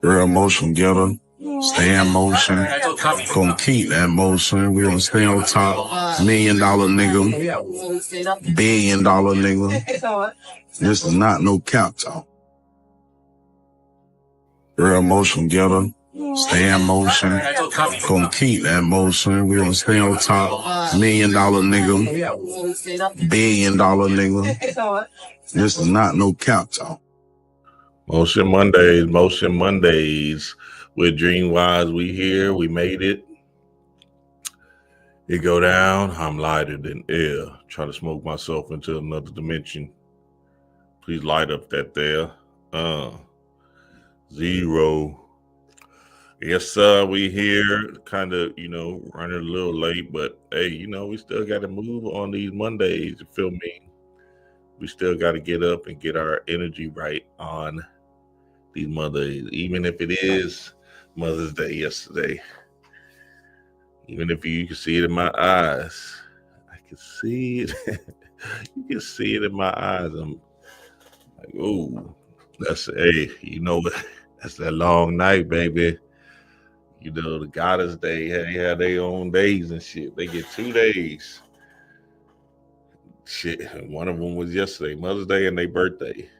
Real motion getter. Stay in motion. Gonna keep that motion. We gonna stay on top. $1 million nigga. $1 billion nigga. This is not no cap talk. Real motion getter. Stay in motion. Gonna keep that motion. We gonna stay on top. $1 million nigga. $1 billion nigga. This is not no cap talk. Motion Mondays with Dreamwise. We here, we made it. It go down, I'm lighter than air. Try to smoke myself into another dimension. Please light up that there. Zero. Yes, sir, we here. Kind of, running a little late, but hey, we still got to move on these Mondays. You feel me? We still got to get up and get our energy right on these Mondays, even if it is Mother's Day yesterday. Even if you can see it in my eyes, I can see it. You can see it in my eyes. I'm like, oh, that's that's that long night, baby. The Goddess Day, they have their own days and shit. They get 2 days. Shit, one of them was yesterday, Mother's Day and their birthday.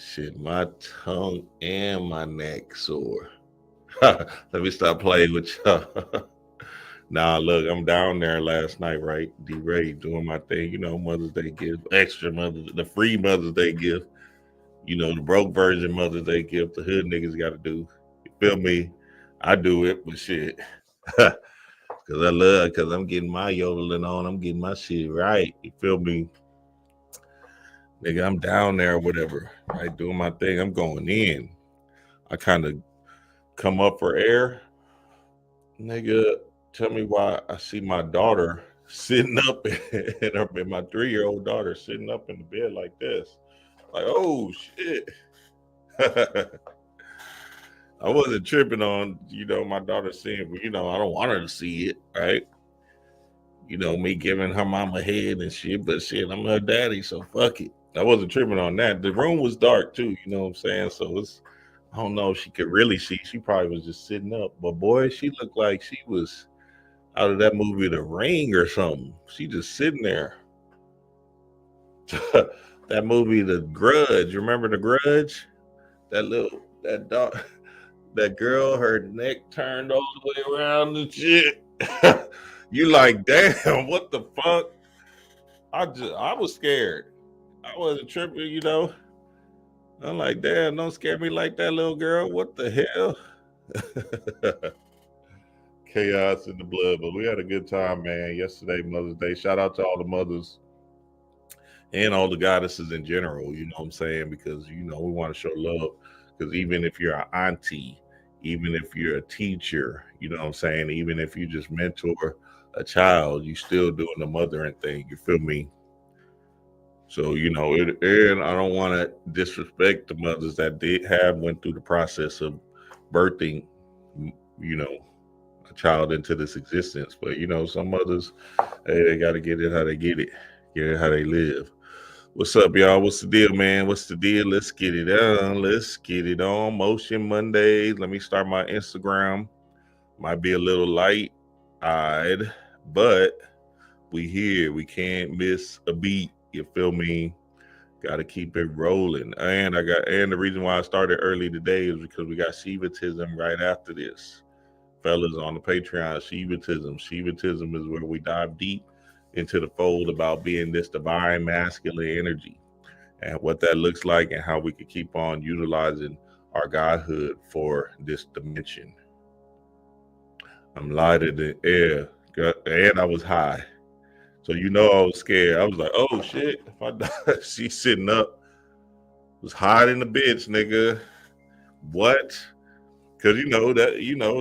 Shit, my tongue and my neck sore. Let me stop playing with y'all. Nah, look, I'm down there last night, right? D-Ray doing my thing, Mother's Day gift, the free Mother's Day gift, the broke version Mother's Day gift, the hood niggas got to do. You feel me? I do it, but shit. Because I'm getting my yodeling on. I'm getting my shit right. You feel me? Nigga, I'm down there or whatever, right? Doing my thing. I'm going in. I kind of come up for air. Nigga, tell me why I see my daughter sitting up and my 3-year-old daughter sitting up in the bed like this. Like, oh, shit. I wasn't tripping on, my daughter seeing, I don't want her to see it, right? Me giving her mama head and shit, but shit, I'm her daddy, so fuck it. I wasn't tripping on that. The room was dark too, you know what I'm saying? So I don't know if she could really see. She probably was just sitting up. But boy, she looked like she was out of that movie The Ring or something. She just sitting there. That movie The Grudge. Remember The Grudge? That dog, that girl, her neck turned all the way around and shit. You like, damn, what the fuck? I was scared. I wasn't tripping, I'm like, damn, don't scare me like that, little girl. What the hell? Chaos in the blood, but we had a good time, man. Yesterday, Mother's Day. Shout out to all the mothers and all the goddesses in general, you know what I'm saying? Because, we want to show love. Because even if you're an auntie, even if you're a teacher, you know what I'm saying? Even if you just mentor a child, you still doing the mothering thing. You feel me? So, and I don't want to disrespect the mothers that went through the process of birthing, a child into this existence. But, some mothers, hey, they got to get it how they get it how they live. What's up, y'all? What's the deal, man? What's the deal? Let's get it on. Let's get it on. Motion Mondays. Let me start my Instagram. Might be a little light-eyed, but we here. We can't miss a beat. You feel me? Got to keep it rolling. And the reason why I started early today is because we got Shivatism right after this. Fellas on the Patreon, Shivatism. Shivatism is where we dive deep into the fold about being this divine masculine energy and what that looks like and how we could keep on utilizing our godhood for this dimension. I'm lighter than air, and I was high. So I was scared. I was like, oh shit, if I die, she's sitting up. Was hiding the bitch, nigga. What? Cause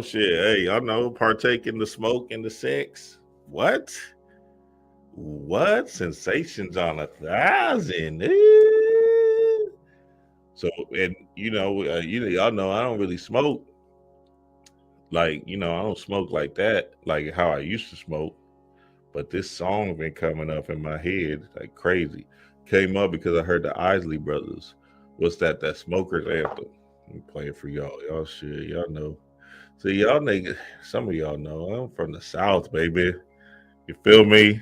shit, hey, I know, partake in the smoke and the sex. What? Sensations on 1,000. So, and y'all know I don't really smoke. Like, I don't smoke like that, like how I used to smoke. But this song been coming up in my head like crazy. Came up because I heard the Isley Brothers. What's that? That Smoker's Anthem. I'm playing for y'all. Y'all shit. Y'all know. See, y'all niggas, some of y'all know I'm from the South, baby. You feel me?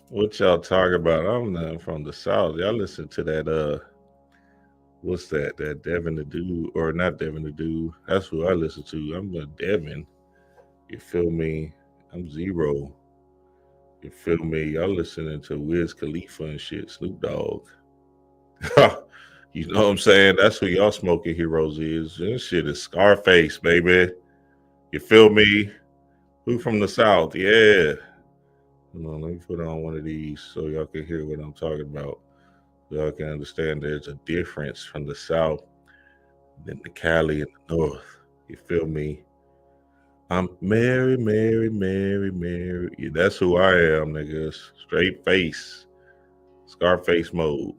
What y'all talking about? I'm not from the South. Y'all listen to that, what's that? That Devin the Dude, or not Devin the Dude. That's who I listen to. I'm the Devin. You feel me? I'm Zero. You feel me? Y'all listening to Wiz Khalifa and shit, Snoop Dogg. You know what I'm saying? That's who y'all smoking heroes is. This shit is Scarface, baby. You feel me? Who from the South? Yeah. Hold on, let me put on one of these so y'all can hear what I'm talking about. So y'all can understand there's a difference from the South than the Cali and the North. You feel me? I'm Mary, Mary, Mary, Mary. Yeah, that's who I am, niggas. Straight face. Scarface mode.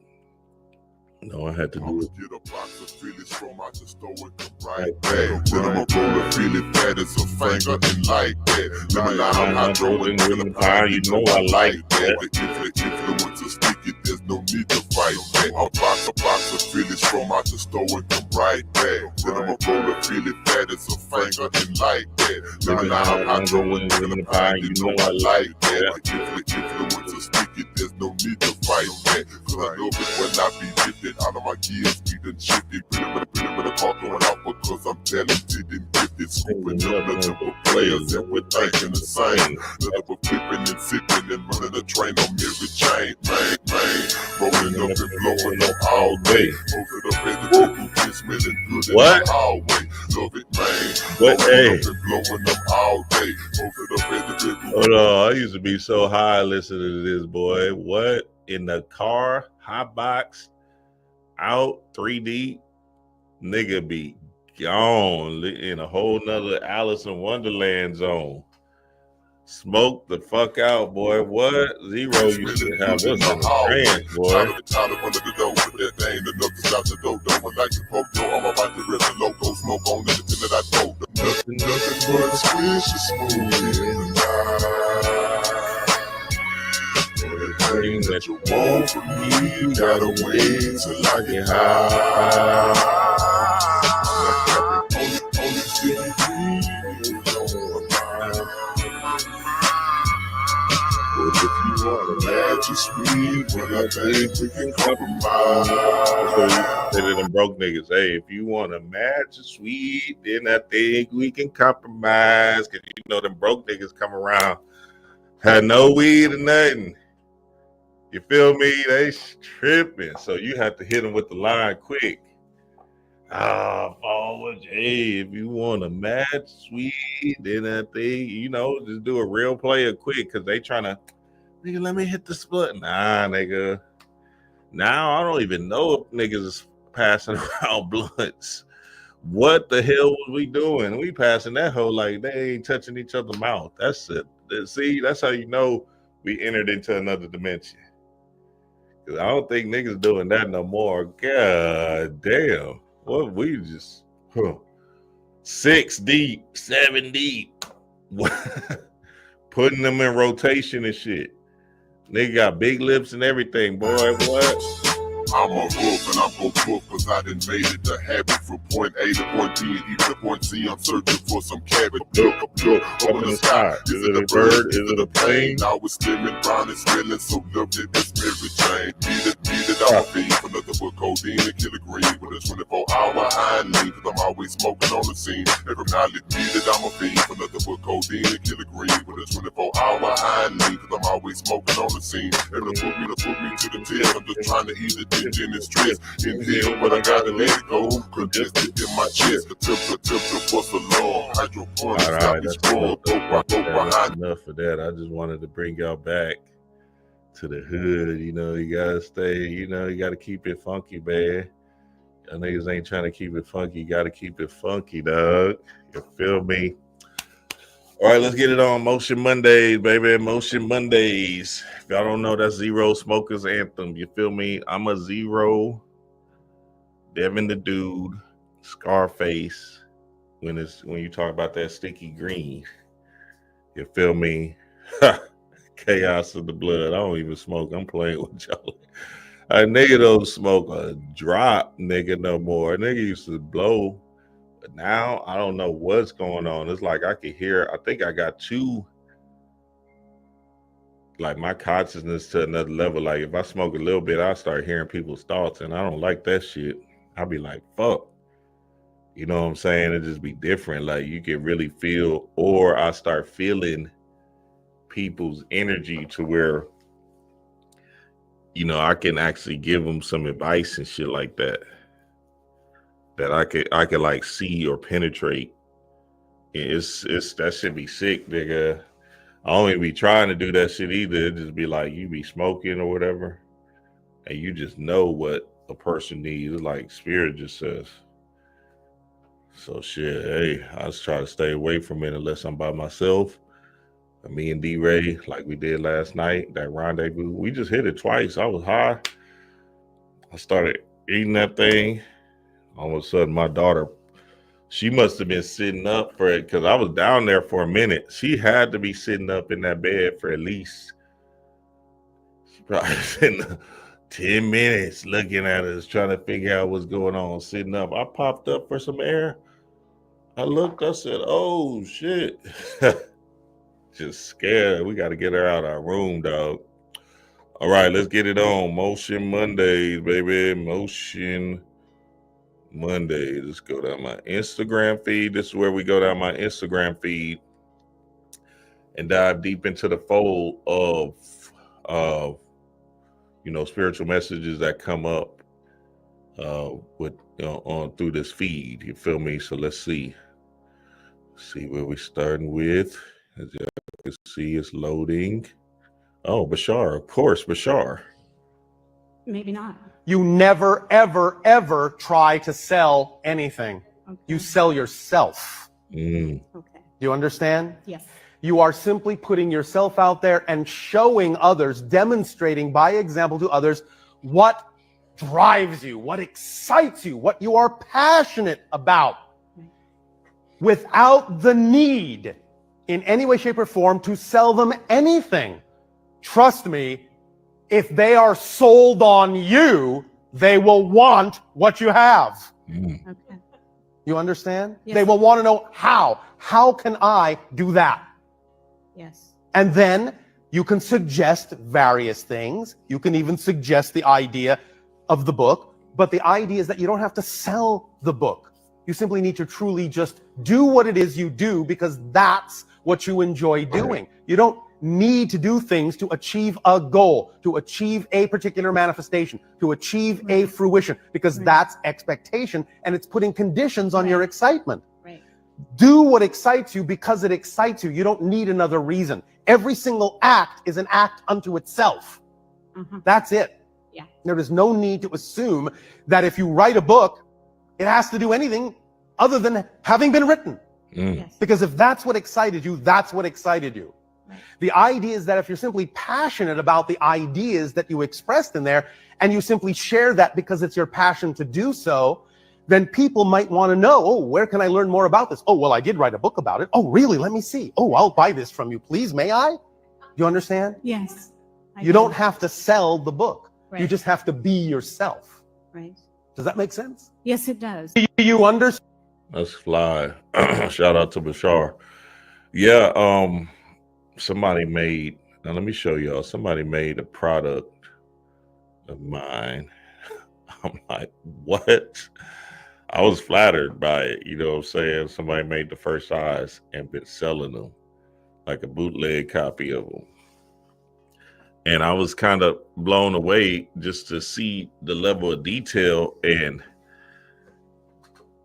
No, I had to do it. Get a box of Phillies from out the store and come right back. Then I'ma roll a Philly fat as a finger and like that. Lemon lime hydro and the pie, you know I like that. The influence is sticky, there's no need to fight back. A box of Phillies from out the store and come right back. Then I'ma roll a Philly fat as a finger and like that. Lemon lime hydro and the pie, you know I like that. The influence is sticky, there's no need to fight back. Cause I love it when I be lifted out of my gears, we done shifted. Been a car going out because I'm talented and gifted. Scooping up nothing but players and we're thinking the same. Nothing but flipping and sipping and running a train on Mary Jane. Man, rolling up and blowing up all day. Posted up at the table, smelling good in the hallway. Love it, man. What? Hey. Up and blowing up all day. Posted up at the table. Hold on, I used to be so high listening to this, boy. What? In the car, hot box, out 3D, nigga be gone in a whole nother Alice in Wonderland zone. Smoke the fuck out, boy. What? Zero used to have us in the trance, boy. Tired of under the door, but that ain't enough to stop the dope. Don't like to poke, yo. I'm about to rip the logo, smoke on anything that I told. Nothing but a squish of smoke in the night. Everything that you want from me, you gotta wait till I get high. Only city breeze on my mind. But if you want to match your sweet, well, I think we can compromise. Say to them broke niggas, hey, if you want to match your sweet, then I think we can compromise. Cause you know them broke niggas come around, had no weed or nothing. You feel me? They tripping. So you have to hit them with the line quick. Forward. Hey, if you want to match sweet, then I think, you know, just do a real player quick because they trying to, nigga, let me hit the split. Nah, nigga. Now I don't even know if niggas is passing around blunts. What the hell was we doing? We passing that hoe like they ain't touching each other's mouth. That's it. See, that's how you know we entered into another dimension. Cause I don't think niggas doing that no more. God damn. What we just 6 deep, 7 deep. Putting them in rotation and shit. Nigga got big lips and everything, boy. What? I'm a hoof and I'm gon' proof cause I done made it a habit from point A to point B and even to point C. I'm searching for some cabbage. Look, up in the sky. Is it a bird? Is it a plane? Now it's slimming, brown and smelling so lovely. It's Mary Jane. Beat it, I'm a fiend for nothing but codeine and killer green with a 24-hour hind lean cause I'm always smoking on the scene. Every night it beat it, I'm a fiend for nothing but codeine and killer green with a 24-hour hind lean cause I'm always smoking on the scene. Every put me to the test. I'm just trying to eat it. In and stress, inhale, but I gotta let it go. Congested in my chest, the tip was a long hydroponics. All right, that's enough of that. I just wanted to bring y'all back to the hood. You know, you gotta stay. You know, you gotta keep it funky, man. Y'all niggas ain't trying to keep it funky. You gotta keep it funky, dog. You feel me? All right, let's get it on Motion Mondays, baby. Motion Mondays. If y'all don't know, that's Zero Smoker's anthem. You feel me? I'm a Zero, Devin the Dude, Scarface. When you talk about that sticky green, you feel me? Chaos of the blood. I don't even smoke. I'm playing with y'all. A nigga don't smoke a drop, nigga, no more. A nigga used to blow. But now I don't know what's going on. It's like I can hear, I think I got like my consciousness to another level. Like if I smoke a little bit, I start hearing people's thoughts, and I don't like that shit. I'll be like, fuck. You know what I'm saying? It just be different. Like you can really feel, or I start feeling people's energy to where, I can actually give them some advice and shit like that. That I could like see or penetrate. It's that should be sick, nigga. I don't even be trying to do that shit either. It just be like you be smoking or whatever, and you just know what a person needs. It's like spirit just says. So shit, hey, I just try to stay away from it unless I'm by myself. Me and D-Ray, like we did last night, that rendezvous, we just hit it twice. I was high. I started eating that thing. All of a sudden, my daughter, she must have been sitting up for it because I was down there for a minute. She had to be sitting up in that bed for at least, she probably sitting 10 minutes looking at us, trying to figure out what's going on, sitting up. I popped up for some air. I looked, I said, oh shit. Just scared. We got to get her out of our room, dog. All right, let's get it on. Motion Mondays, baby. Motion Mondays. Let's go down my Instagram feed. This is where we go down my Instagram feed and dive deep into the fold of spiritual messages that come up with on through this feed. You feel me? So let's see where we starting with. As you can see, it's loading. Oh, Bashar, of course, Bashar. Maybe not. You never, ever, ever try to sell anything. Okay. You sell yourself. Okay. You understand? Yes. You are simply putting yourself out there and showing others, demonstrating by example to others what drives you, what excites you, what you are passionate about, without the need in any way, shape, or form to sell them anything. Trust me, if they are sold on you, they will want what you have. Okay. You understand? Yes. They will want to know how. How can I do that? Yes. And then you can suggest various things. You can even suggest the idea of the book. But the idea is that you don't have to sell the book. You simply need to truly just do what it is you do because that's what you enjoy doing. You don't need to do things to achieve a goal, to achieve a particular manifestation, to achieve a fruition, because that's expectation and it's putting conditions on your excitement. Right. Do what excites you because it excites you. You don't need another reason. Every single act is an act unto itself. That's it. Yeah. There is no need to assume that if you write a book, it has to do anything other than having been written. Yes. Because if that's what excited you, that's what excited you. Right. The idea is that if you're simply passionate about the ideas that you expressed in there, and you simply share that because it's your passion to do so, then people might want to know, oh, where can I learn more about this? Oh, well, I did write a book about it. Oh, really? Let me see. Oh, I'll buy this from you, please. May I? You understand? Yes. You don't have to sell the book. Right. You just have to be yourself. Right. Does that make sense? Yes, it does. Do you understand? Let's fly. Shout out to Bashar. Yeah, somebody made, now let me show y'all, somebody made a product of mine. I'm like, what? I was flattered by it, you know what I'm saying? Somebody made the first eyes and been selling them, like a bootleg copy of them. And I was kind of blown away just to see the level of detail and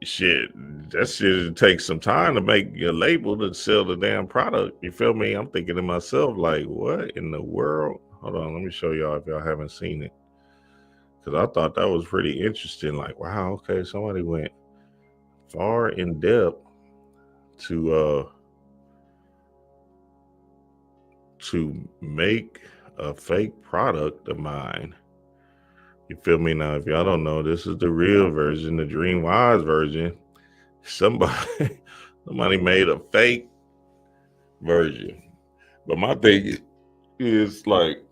shit. That shit takes some time to make your label to sell the damn product. You feel me? I'm thinking to myself, like, what in the world? Hold on, let me show y'all if y'all haven't seen it. Because I thought that was pretty interesting. Like, wow, okay, somebody went far in depth to make a fake product of mine. You feel me? Now, if y'all don't know, this is the real version, the Dream Wise version. Somebody made a fake version. But my thing is like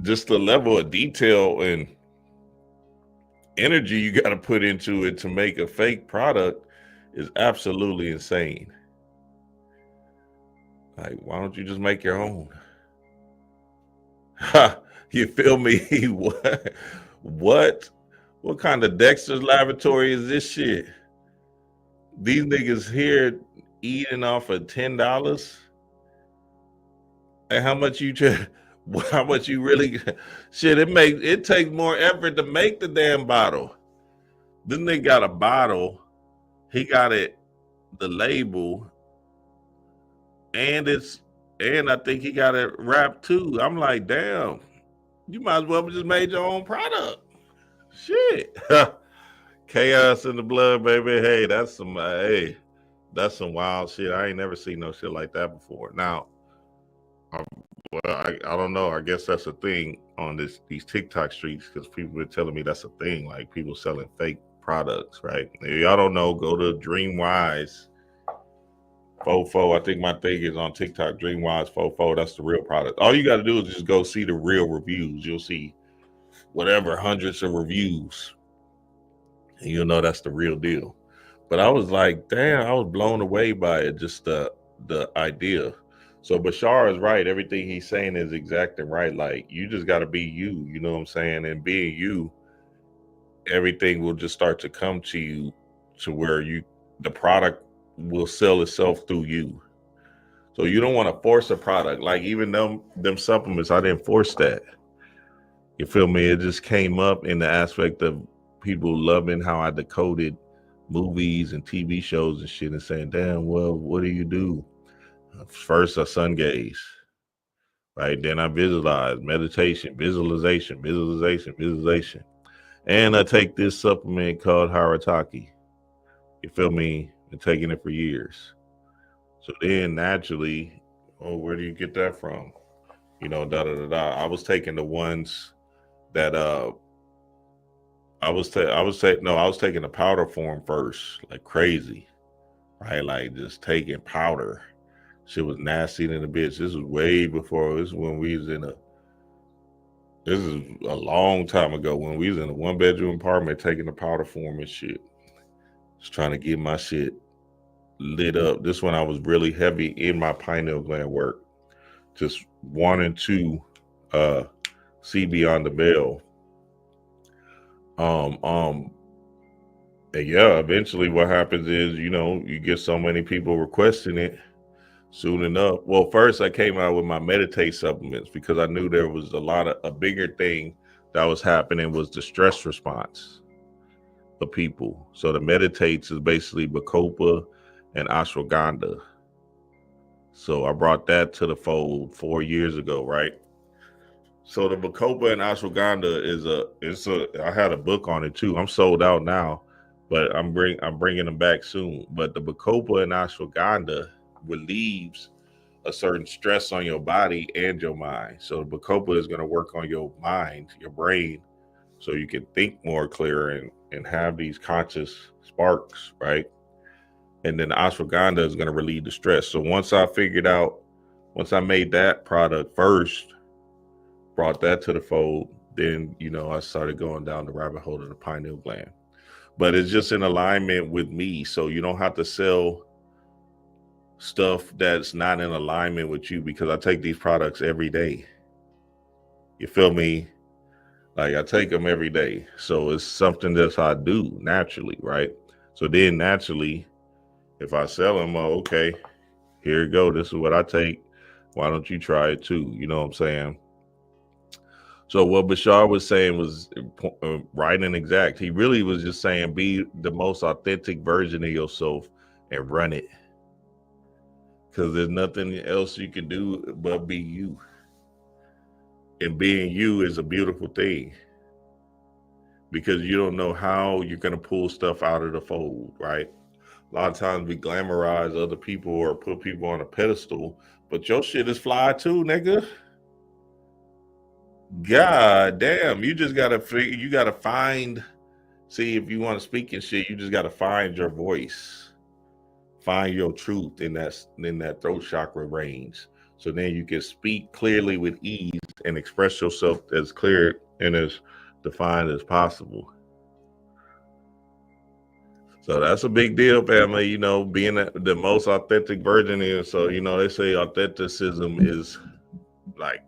just the level of detail and energy you got to put into it to make a fake product is absolutely insane. Like, why don't you just make your own? You feel me? What kind of Dexter's Laboratory is this shit? These niggas here eating off of $10. And how much you really shit, it takes more effort to make the damn bottle. Then they got a bottle, he got it, the label, and I think he got it wrapped too. I'm like, damn, you might as well have just made your own product. Shit. Chaos in the blood, baby. Hey, that's some wild shit. I ain't never seen no shit like that before. Now, I don't know. I guess that's a thing on these TikTok streets, because people been telling me that's a thing, like people selling fake products, right? If y'all don't know, go to DreamWise Fofo. I think my thing is on TikTok, DreamWise Fofo. That's the real product. All you got to do is just go see the real reviews. You'll see whatever hundreds of reviews, and you'll know that's the real deal. But I was like, damn, I was blown away by it, just the idea. So Bashar is right. Everything he's saying is exactly right. Like, you just got to be you, you know what I'm saying? And being you, everything will just start to come to you, to where the product will sell itself through you. So you don't want to force a product. Like, even them supplements, I didn't force that. You feel me? It just came up in the aspect of people loving how I decoded movies and TV shows and shit, and saying, damn, well, what do you do? First, I sun gaze, right? Then I visualize, meditation, visualization. And I take this supplement called Harataki. You feel me? Been taking it for years. So then naturally, where do you get that from? You know, I was taking the ones that I was taking the powder form first, like crazy, right? Like, just taking powder. Shit was nasty than a bitch. This was way before. This is when we was this is a long time ago, when we was in a 1-bedroom apartment taking the powder form and shit. Just trying to get my shit lit up. This one I was really heavy in my pineal gland work. Just wanting to see beyond the veil. And yeah, eventually what happens is, you know, you get so many people requesting it. Soon enough, well, first I came out with my meditate supplements, because I knew there was a bigger thing that was happening, was the stress response of people. So the meditates is basically bacopa and ashwagandha. So I brought that to the fold 4 years ago, right? So the bacopa and ashwagandha I had a book on it too. I'm sold out now, but I'm bringing them back soon. But the bacopa and ashwagandha relieves a certain stress on your body and your mind. So the bacopa is going to work on your mind, your brain, so you can think more clear and have these conscious sparks, right? And then the ashwagandha is going to relieve the stress. So once I made that product first, brought that to the fold, then, you know, I started going down the rabbit hole of the pineal gland. But it's just in alignment with me. So you don't have to sell stuff that's not in alignment with you, because I take these products every day. You feel me? Like, I take them every day. So it's something that I do naturally, right? So then naturally, if I sell them, okay, here you go. This is what I take. Why don't you try it too? You know what I'm saying? So what Bashar was saying was right and exact. He really was just saying, be the most authentic version of yourself and run it. Because there's nothing else you can do but be you. And being you is a beautiful thing. Because you don't know how you're going to pull stuff out of the fold, right? A lot of times we glamorize other people or put people on a pedestal, but your shit is fly too, nigga. God damn, you just gotta figure, you gotta find, see, if you want to speak and shit, you just gotta find your voice, find your truth in that throat chakra range. So then you can speak clearly with ease and express yourself as clear and as defined as possible. So that's a big deal, family. You know, being the most authentic version is. So, you know, they say authenticism is like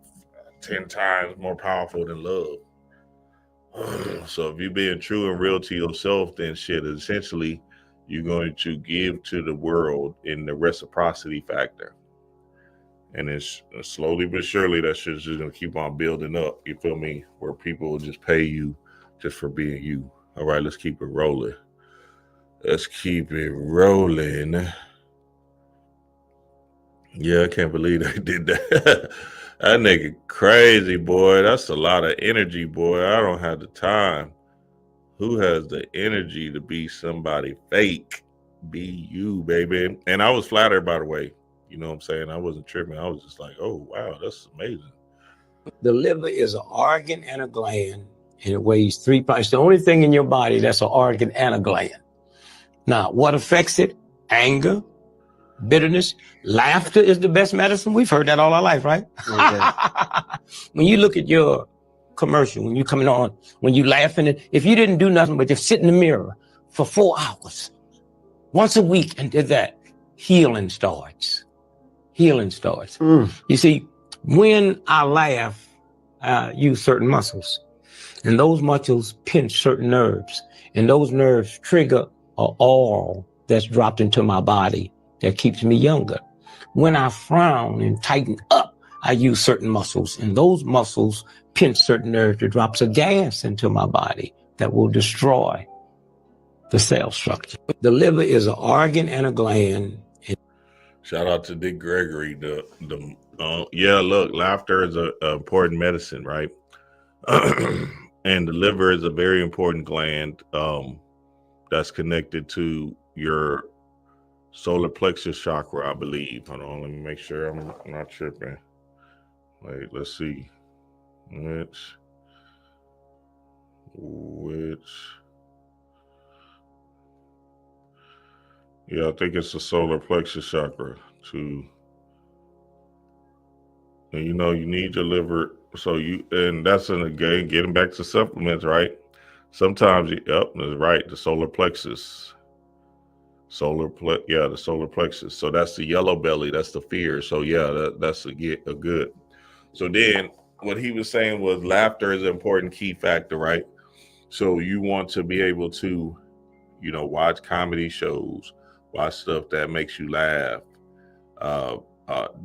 10 times more powerful than love. So if you're being true and real to yourself, then shit, essentially, you're going to give to the world in the reciprocity factor. And it's slowly but surely that shit's just going to keep on building up. You feel me? Where people will just pay you just for being you. All right, let's keep it rolling. Let's keep it rolling. Yeah, I can't believe they did that. That nigga crazy, boy. That's a lot of energy, boy. I don't have the time. Who has the energy to be somebody fake? Be you, baby. And I was flattered, by the way. You know what I'm saying? I wasn't tripping. I was just like, oh, wow, that's amazing. The liver is an organ and a gland, and it weighs 3 pounds. It's the only thing in your body that's an organ and a gland. Now, what affects it? Anger, bitterness, laughter is the best medicine. We've heard that all our life, right? Okay. When you look at your commercial, when you're coming on, when you laughing, if you didn't do nothing but just sit in the mirror for 4 hours, once a week, and did that, healing starts. Healing starts. You see, when I laugh, I use certain muscles, and those muscles pinch certain nerves, and those nerves trigger an oil that's dropped into my body that keeps me younger. When I frown and tighten up, I use certain muscles, and those muscles pinch certain nerves that drops a gas into my body that will destroy the cell structure. The liver is an organ and a gland. Shout out to Dick Gregory. Yeah, look, laughter is an important medicine, right? And the liver is a very important gland that's connected to your solar plexus chakra, I believe. Hold on, let me make sure I'm not tripping. Wait, let's see. Which yeah, I think it's the solar plexus chakra too. And you know, you need your liver. So and that's again, getting back to supplements, right? Sometimes, that's right, the solar plexus. The solar plexus. So that's the yellow belly, that's the fear. So yeah, that's a good. So then what he was saying was laughter is an important key factor, right? So you want to be able to, you know, watch comedy shows, watch stuff that makes you laugh,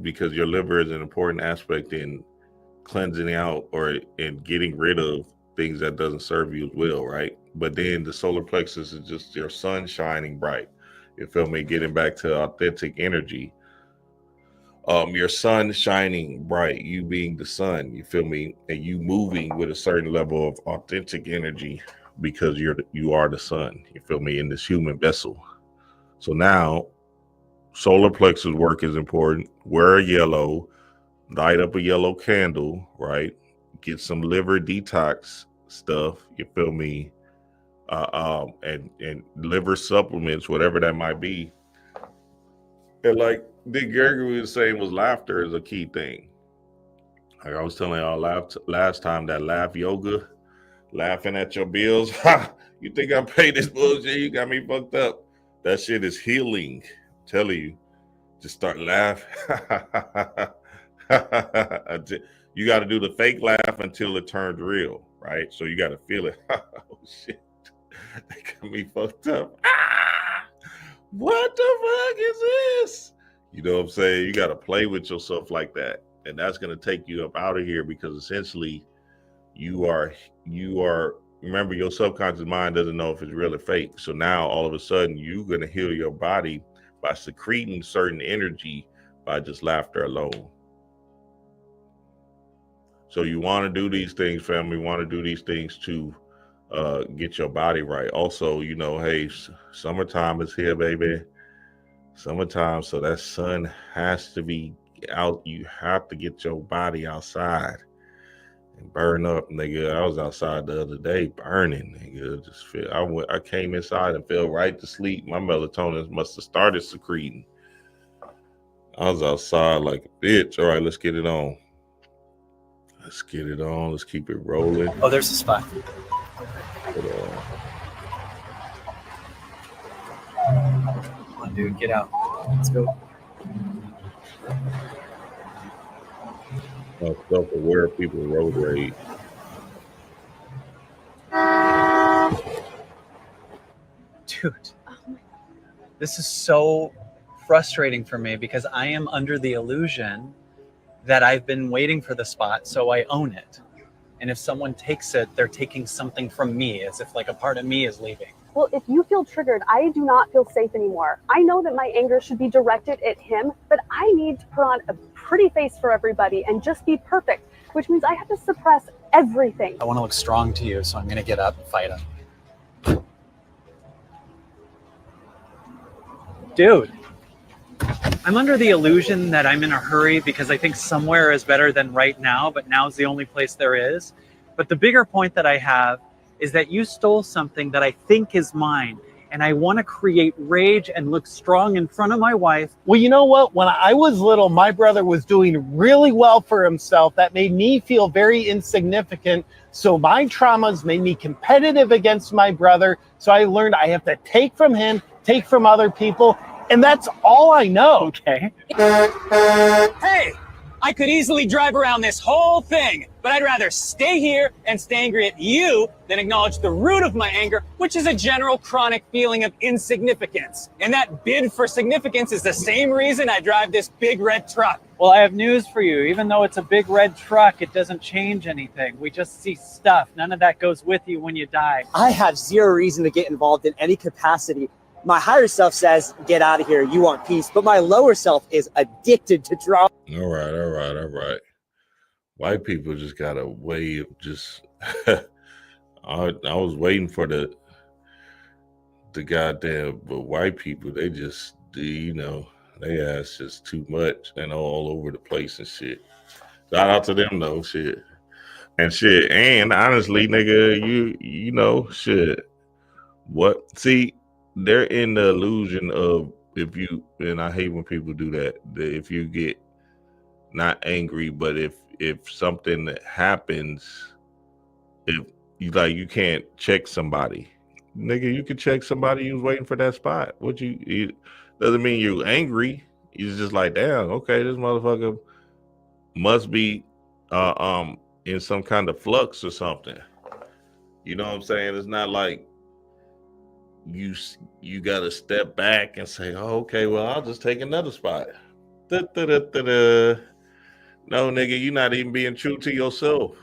because your liver is an important aspect in cleansing out or in getting rid of things that doesn't serve you as well, right? But then the solar plexus is just your sun shining bright. You feel me? Getting back to authentic energy. Your sun shining bright, you being the sun, you feel me? And you moving with a certain level of authentic energy because you are the sun, you feel me, in this human vessel. So now solar plexus work is important. Wear yellow, light up a yellow candle, right? Get some liver detox stuff, you feel me? And liver supplements, whatever that might be. And like Dick Gregory was saying, was laughter is a key thing. Like I was telling y'all last time, that laugh yoga, laughing at your bills. You think I paid this bullshit? You got me fucked up. That shit is healing. I'm telling you, just start laughing. You got to do the fake laugh until it turns real, right? So you got to feel it. Oh shit, they got me fucked up. What the fuck is this? You know what I'm saying? You got to play with yourself like that, and that's going to take you up out of here, because essentially you are. Remember, your subconscious mind doesn't know if it's real or fake. So now all of a sudden you're going to heal your body by secreting certain energy by just laughter alone. So you want to do these things, family. Want to do these things to get your body right. Also, you know, hey, summertime is here, baby. Summertime, so that sun has to be out. You have to get your body outside and burn up, nigga. I was outside the other day burning, nigga. Just I came inside and fell right to sleep. My melatonin must have started secreting. I was outside like a bitch. All right, let's get it on. Let's get it on. Let's keep it rolling. Oh, there's a spot. Hold on. dude. Get out. Let's go. Self-aware people road rage. Dude, this is so frustrating for me because I am under the illusion that I've been waiting for the spot, so I own it. And if someone takes it, they're taking something from me, as if like a part of me is leaving. Well, if you feel triggered, I do not feel safe anymore. I know that my anger should be directed at him, but I need to put on a pretty face for everybody and just be perfect, which means I have to suppress everything. I want to look strong to you, so I'm going to get up and fight him. Dude, I'm under the illusion that I'm in a hurry because I think somewhere is better than right now, but now's the only place there is. But the bigger point that I have is that you stole something that I think is mine, and I want to create rage and look strong in front of my wife. Well, you know what? When I was little, my brother was doing really well for himself. That made me feel very insignificant. So my traumas made me competitive against my brother. So I learned I have to take from him, take from other people. And that's all I know. Okay. Hey, I could easily drive around this whole thing, but I'd rather stay here and stay angry at you than acknowledge the root of my anger, which is a general chronic feeling of insignificance. And that bid for significance is the same reason I drive this big red truck. Well, I have news for you. Even though it's a big red truck, it doesn't change anything. We just see stuff. None of that goes with you when you die. I have zero reason to get involved in any capacity. My higher self says, get out of here, you want peace. But my lower self is addicted to drama. All right. White people just got a way of just I was waiting for the goddamn, but white people, they just, you know, they ass just too much and all over the place and shit. Shout out to them though, shit. And honestly, nigga, you know, shit. What? See, they're in the illusion of if you, and I hate when people do that if you get not angry, but if something that happens, if you like, you can't check somebody, nigga, you can check somebody who's waiting for that spot. It doesn't mean you're angry. It's just like, damn, okay, this motherfucker must be in some kind of flux or something. You know what I'm saying? It's not like you got to step back and say, oh, okay, well, I'll just take another spot. No, nigga, you're not even being true to yourself.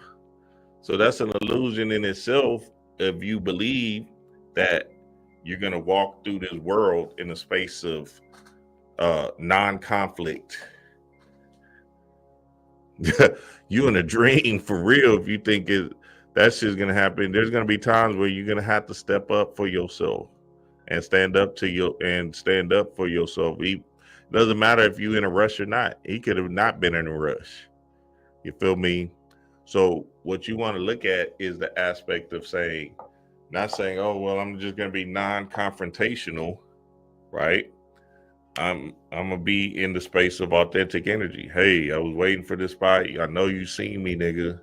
So that's an illusion in itself if you believe that you're going to walk through this world in a space of non-conflict. You in a dream for real if you think that shit's going to happen. There's going to be times where you're going to have to step up for yourself and stand up for yourself. It doesn't matter if you're in a rush or not. He could have not been in a rush. You feel me? So what you want to look at is the aspect of not saying, oh, well, I'm just going to be non-confrontational, right? I'm going to be in the space of authentic energy. Hey, I was waiting for this spot. I know you seen me, nigga.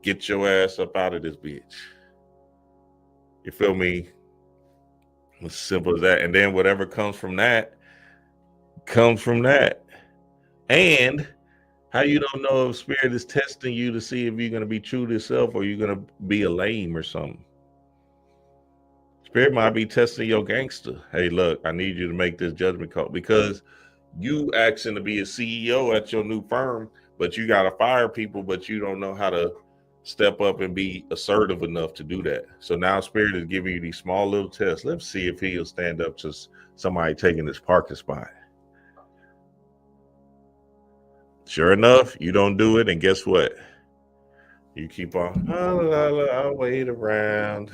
Get your ass up out of this bitch. You feel me? As simple as that. And then whatever comes from that. And how you don't know if spirit is testing you to see if you're going to be true to yourself or you're going to be a lame or something. Spirit might be testing your gangster. Hey, look, I need you to make this judgment call because you asking to be a CEO at your new firm, but you got to fire people, but you don't know how to step up and be assertive enough to do that. So now spirit is giving you these small little tests. Let's see if he'll stand up to somebody taking this parking spot. Sure enough, you don't do it, and guess what? You keep on, I'll wait around.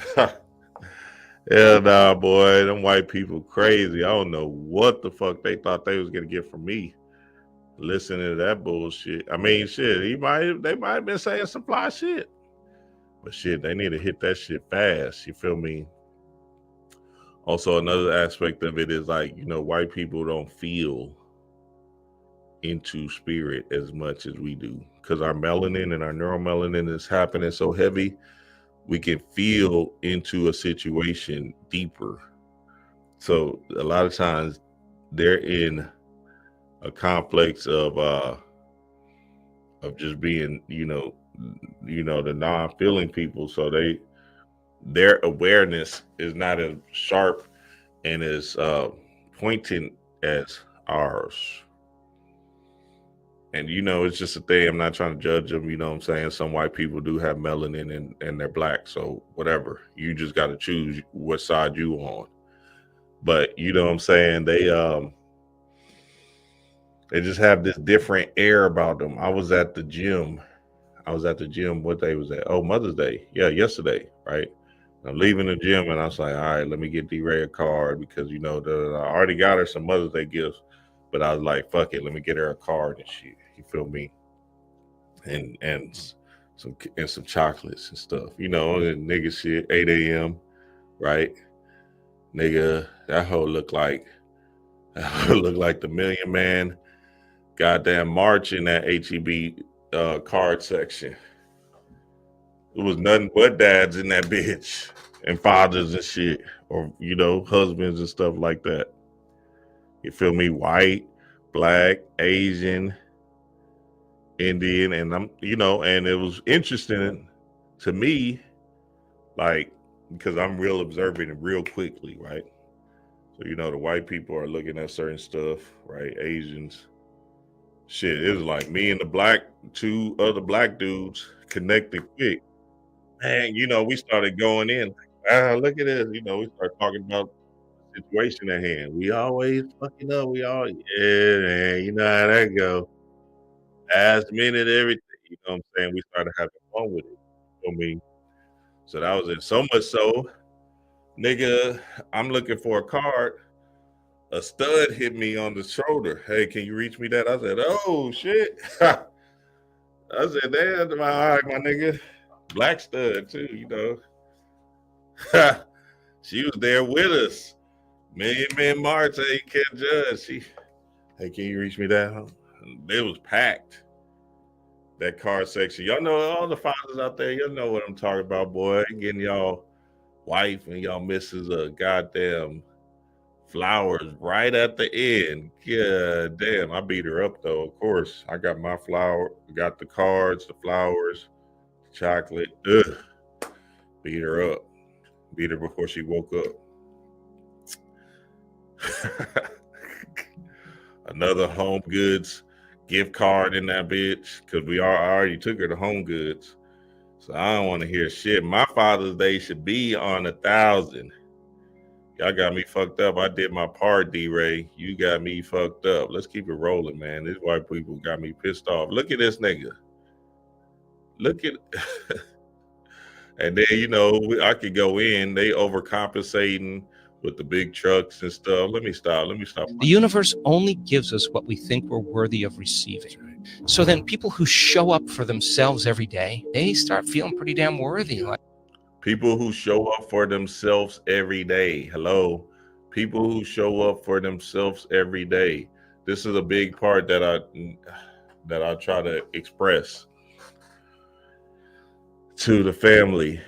Yeah, nah, boy, them white people crazy. I don't know what the fuck they thought they was gonna get from me listening to that bullshit. I mean, shit, they might have been saying some fly shit, but shit, they need to hit that shit fast. You feel me? Also, another aspect of it is like, you know, white people don't feel into spirit as much as we do because our melanin and our neuromelanin is happening so heavy. We can feel into a situation deeper. So a lot of times they're in a complex of just being, the non-feeling people. So their awareness is not as sharp and as pointing as ours. And it's just a thing. I'm not trying to judge them. You know what I'm saying? Some white people do have melanin and they're black. So whatever. You just got to choose what side you on. But you know what I'm saying? They just have this different air about them. I was at the gym. What day was that? Oh, Mother's Day. Yeah, yesterday, right? I'm leaving the gym and I was like, all right, let me get D-Ray a card because I already got her some Mother's Day gifts. But I was like, fuck it, let me get her a card and shit. You feel me? And some chocolates and stuff. And nigga shit, 8 a.m. right? Nigga, that hoe look like the Million Man goddamn march in that HEB card section. It was nothing but dads in that bitch and fathers and shit, or husbands and stuff like that. You feel me? White, black, Asian, Indian, and and it was interesting to me, like, because I'm real observant and real quickly, right? So the white people are looking at certain stuff, right? Asians, shit, it was like me and two other black dudes connected quick. Man, we started going in. Look at this. We started talking about the situation at hand. We always fucking up. Yeah, man. You know how that go. Last minute, everything. You know what I'm saying? We started having fun with it. You know me? So that was it. So much so, nigga, I'm looking for a card. A stud hit me on the shoulder. Hey, can you reach me that? I said, oh shit. I said, damn, all right, my nigga. Black stud too, She was there with us. Man, March, hey, you can't judge. Hey, can you reach me that? It was packed. That card section. Y'all know all the fathers out there, y'all know what I'm talking about, boy. Getting y'all wife and y'all missus a goddamn flowers right at the end. God damn, I beat her up though. Of course, I got my flower, got the cards, the flowers, chocolate. Ugh. Beat her up. Beat her before she woke up. Another Home Goods gift card in that bitch, because I already took her to Home Goods. So I don't want to hear shit. My Father's Day should be on 1,000. Y'all got me fucked up. I did my part, D-Ray. You got me fucked up. Let's keep it rolling, man. These white people got me pissed off. Look at this nigga. Look at... And then, I could go in. They overcompensating with the big trucks and stuff. Let me stop. The universe only gives us what we think we're worthy of receiving. So then people who show up for themselves every day, they start feeling pretty damn worthy. Like people who show up for themselves every day. Hello. People who show up for themselves every day. This is a big part that I try to express to the family.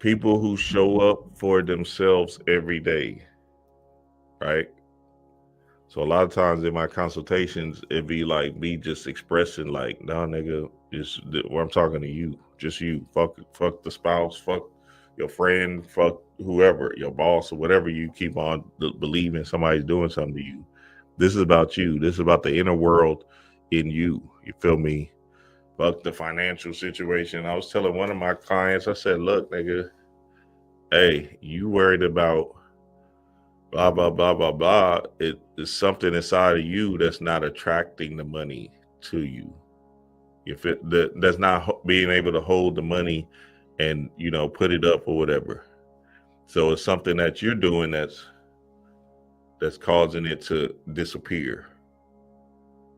People who show up for themselves every day, right? So a lot of times in my consultations, it'd be like me just expressing like, nah, nigga, I'm talking to you, just you. Fuck the spouse, fuck your friend, fuck whoever, your boss or whatever you keep on believing somebody's doing something to you. This is about you. This is about the inner world in you. You feel me? Fuck the financial situation. I was telling one of my clients, I said, look, nigga, hey, you worried about blah, blah, blah, blah, blah. It is something inside of you that's not attracting the money to you. That's not being able to hold the money and, put it up or whatever. So it's something that you're doing that's causing it to disappear.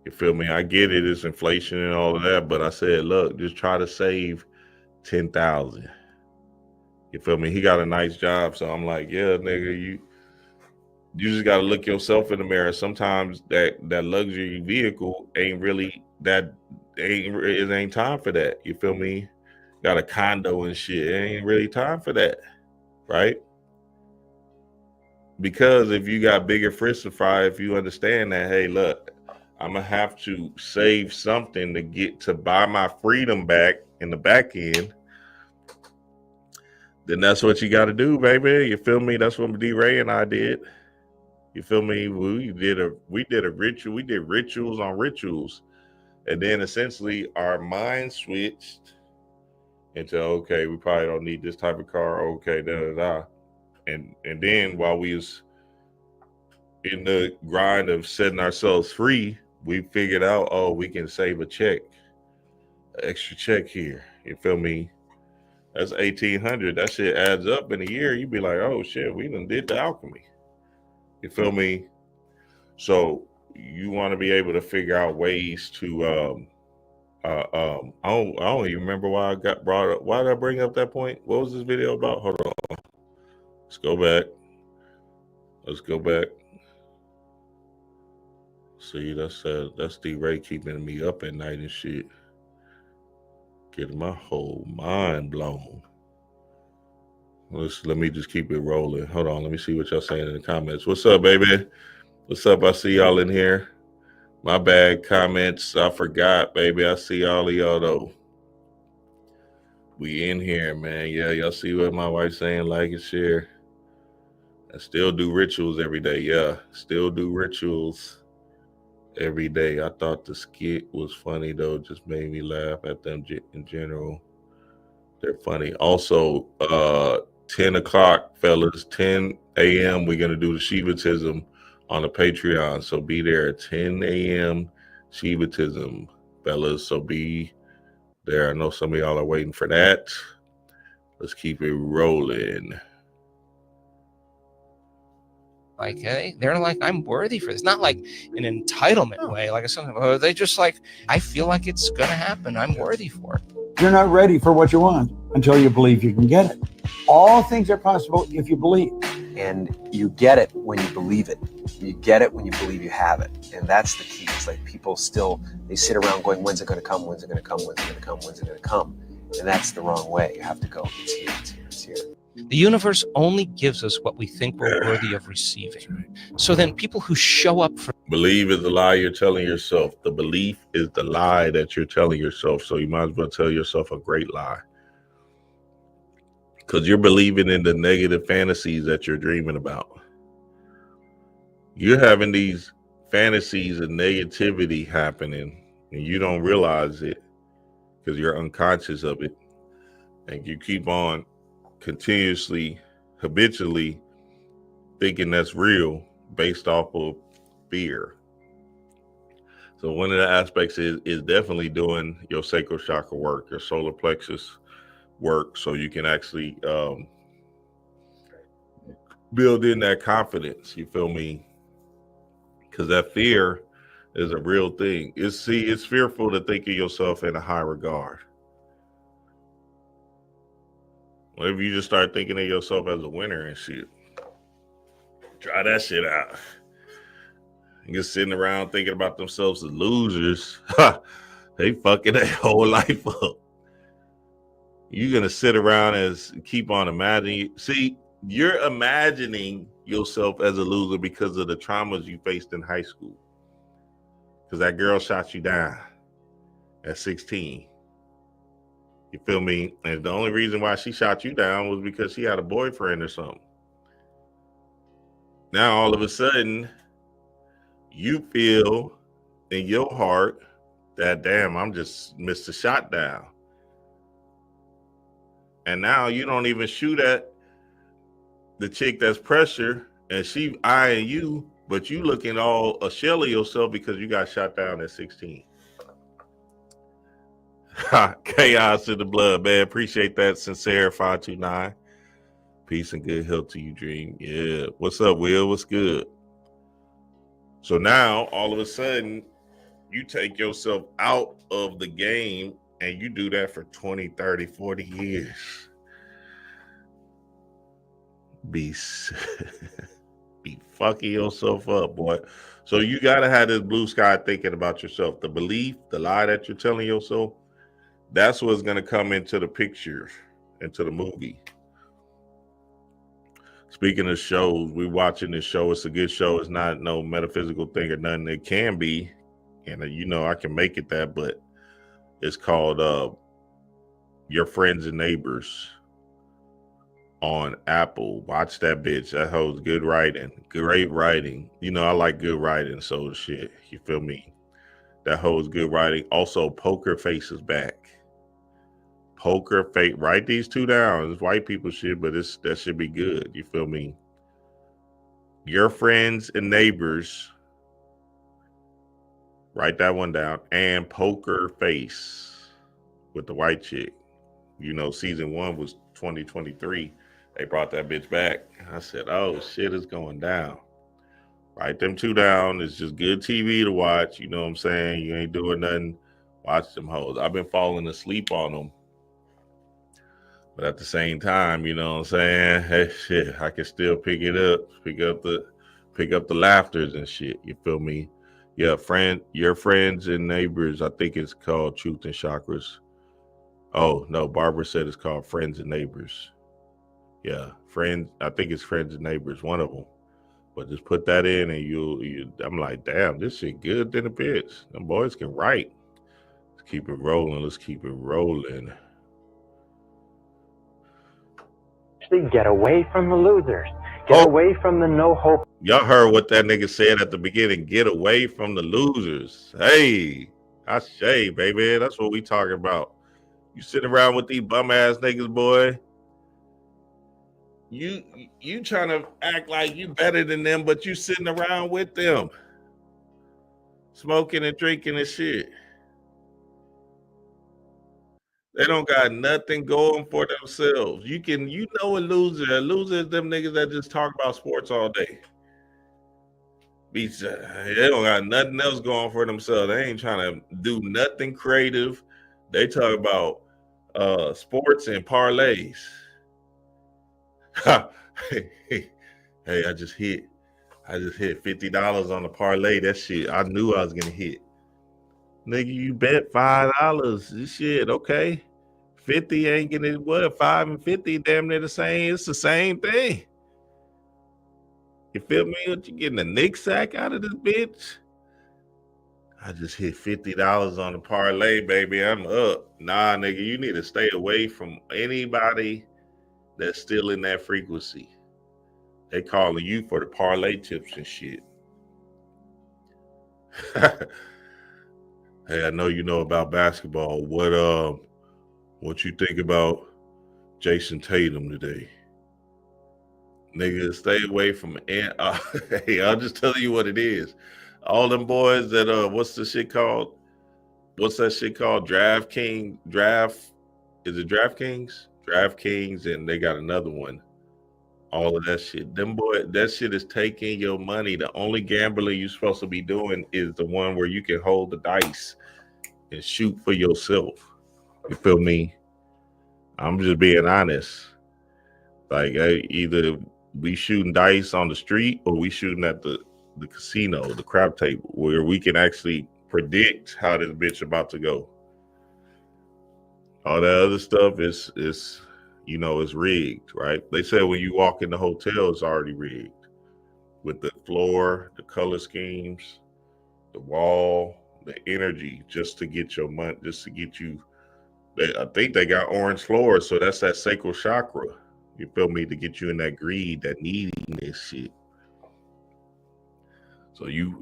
You feel me? I get it. It's inflation and all of that. But I said, look, just try to save 10,000. You feel me? He got a nice job. So I'm like, yeah, nigga, you just got to look yourself in the mirror. Sometimes that luxury vehicle ain't time for that. You feel me? Got a condo and shit. It ain't really time for that. Right? Because if you got bigger fish to fry, if you understand that, hey, look, I'm gonna have to save something to get to buy my freedom back in the back end, then that's what you got to do, baby. You feel me? That's what D. Ray and I did. You feel me? We did a ritual. We did rituals on rituals, and then essentially our mind switched into, okay, we probably don't need this type of car. Okay, da da da, and then while we was in the grind of setting ourselves free, we figured out, oh, we can save a check, an extra check here. You feel me? That's 1,800. That shit adds up in a year. You'd be like, oh shit, we done did the alchemy. You feel me? So you want to be able to figure out ways to I don't even remember why I got brought up. Why did I bring up that point? What was this video about? Hold on. Let's go back. See, that's D. Ray keeping me up at night and shit. Getting my whole mind blown. Let me just keep it rolling. Hold on, let me see what y'all saying in the comments. What's up, baby? What's up? I see y'all in here. My bad, comments. I forgot, baby. I see all of y'all though. We in here, man. Yeah, y'all see what my wife's saying? Like and share. I still do rituals every day. Yeah, still do rituals every day. I thought the skit was funny though. Just made me laugh at them in general. They're funny. Also, 10 o'clock, fellas, 10 a.m. We're gonna do the Shivatism on the Patreon. So be there at 10 a.m. Shivatism, fellas. So be there. I know some of y'all are waiting for that. Let's keep it rolling. Like, hey, they're like, I'm worthy for this. Not like an entitlement way. Like, they just like, I feel like it's going to happen. I'm worthy for it. You're not ready for what you want until you believe you can get it. All things are possible if you believe. And you get it when you believe it. You get it when you believe you have it. And that's the key. It's like people still, they sit around going, when's it going to come? When's it going to come? When's it going to come? When's it going to come? And that's the wrong way. You have to go, it's here, it's here, it's here. The universe only gives us what we think we're worthy of receiving. So then people who show up for... Believe is the lie you're telling yourself. The belief is the lie that you're telling yourself. So you might as well tell yourself a great lie. Because you're believing in the negative fantasies that you're dreaming about. You're having these fantasies of negativity happening and you don't realize it because you're unconscious of it. And you keep on continuously, habitually thinking that's real based off of fear. So one of the aspects is definitely doing your sacral chakra work, your solar plexus work, so you can actually build in that confidence. You feel me? Because that fear is a real thing. It's fearful to think of yourself in a high regard. What if you just start thinking of yourself as a winner and shit? Try that shit out. And just sitting around thinking about themselves as losers. They fucking their whole life up. You're going to sit around and keep on imagining. See, you're imagining yourself as a loser because of the traumas you faced in high school. Because that girl shot you down at 16. You feel me? And the only reason why she shot you down was because she had a boyfriend or something. Now, all of a sudden, you feel in your heart that, damn, I'm just missed a shot down. And now you don't even shoot at the chick that's pressure and she eyeing you, but you looking all a shell of yourself because you got shot down at 16. Chaos in the blood, man. Appreciate that. Sincere 529. Peace and good health to you, Dream. Yeah. What's up, Will? What's good? So now, all of a sudden, you take yourself out of the game and you do that for 20, 30, 40 years. Be fucking yourself up, boy. So you got to have this blue sky thinking about yourself. The belief, the lie that you're telling yourself, that's what's going to come into the picture, into the movie. Speaking of shows, we watching this show. It's a good show. It's not no metaphysical thing or nothing. It can be, and I can make it that, but it's called Your Friends and Neighbors on Apple. Watch that bitch. That holds good writing. Great writing. I like good writing, so shit. You feel me? That holds good writing. Also, Poker Face is back. Poker Face. Write these two down. It's white people shit, but that should be good. You feel me? Your Friends and Neighbors. Write that one down. And Poker Face with the white chick. Season 1 was 2023. They brought that bitch back. I said, oh, shit is going down. Write them two down. It's just good TV to watch. You know what I'm saying? You ain't doing nothing. Watch them hoes. I've been falling asleep on them. But at the same time, you know what I'm saying? Hey, shit, I can still pick it up. Pick up the laughters and shit. You feel me? Yeah, Your Friends and Neighbors. I think it's called Truth and Chakras. Oh, no, Barbara said it's called Friends and Neighbors. Yeah, Friends. I think it's Friends and Neighbors, one of them. But just put that in and I'm like, damn, this shit good than a bitch. Them boys can write. Let's keep it rolling. Get away from the losers. Get away from the no hope. Y'all heard what that nigga said at the beginning. Get away from the losers. Hey, I say, baby. That's what we talking about. You sitting around with these bum ass niggas, boy. You trying to act like you better than them, but you sitting around with them, smoking and drinking and shit. They don't got nothing going for themselves. A loser. A loser is them niggas that just talk about sports all day. They don't got nothing else going for themselves. They ain't trying to do nothing creative. They talk about sports and parlays. Hey, I just hit $50 on the parlay. That shit, I knew I was gonna hit. Nigga, you bet $5. This shit, okay. 50 ain't getting what? 5 and 50, damn near the same. It's the same thing. You feel me? What, you getting a Nick sack out of this bitch? I just hit $50 on the parlay, baby. I'm up. Nah, nigga, you need to stay away from anybody that's still in that frequency. They calling you for the parlay tips and shit. Hey, I know you know about basketball. What you think about Jason Tatum today? Nigga, stay away from hey, I'll just tell you what it is. All them boys that what's that shit called? Is it DraftKings? DraftKings, and they got another one. All of that shit. That shit is taking your money. The only gambling you're supposed to be doing is the one where you can hold the dice and shoot for yourself. You feel me? I'm just being honest. Like, either we shooting dice on the street or we shooting at the casino, the crap table, where we can actually predict how this bitch about to go. All that other stuff is it's rigged, right? They say when you walk in the hotel, it's already rigged with the floor, the color schemes, the wall, the energy, just to get your money, just to get you. I think they got orange floors, so that's that sacral chakra. You feel me? To get you in that greed, that neediness shit. So you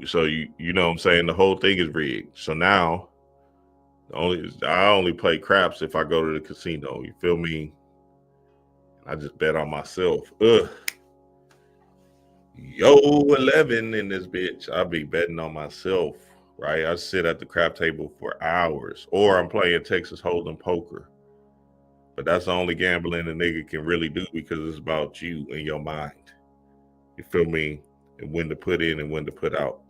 know what I'm saying? The whole thing is rigged. So now, I only play craps if I go to the casino. You feel me? I just bet on myself. Yo, 11 in this bitch. I'll be betting on myself, right? I sit at the crap table for hours, or I'm playing Texas Hold'em poker. But that's the only gambling a nigga can really do, because it's about you and your mind. You feel me? And when to put in and when to put out.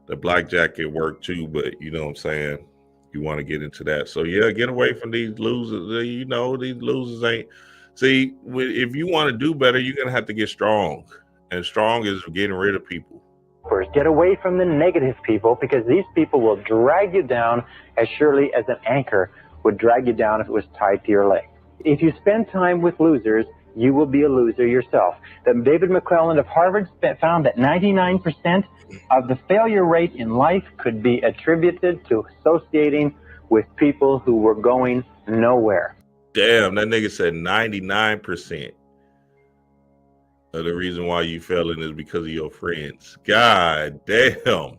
The blackjack can work too, but you know what I'm saying? You want to get into that. So yeah, get away from these losers. These losers ain't. See, if you want to do better, you're going to have to get strong. And strong is getting rid of people. First, get away from the negative people, because these people will drag you down as surely as an anchor would drag you down if it was tied to your leg. If you spend time with losers, you will be a loser yourself. That David McClelland of Harvard found that 99% of the failure rate in life could be attributed to associating with people who were going nowhere. Damn, that nigga said 99% of the reason why you failing is because of your friends. God damn.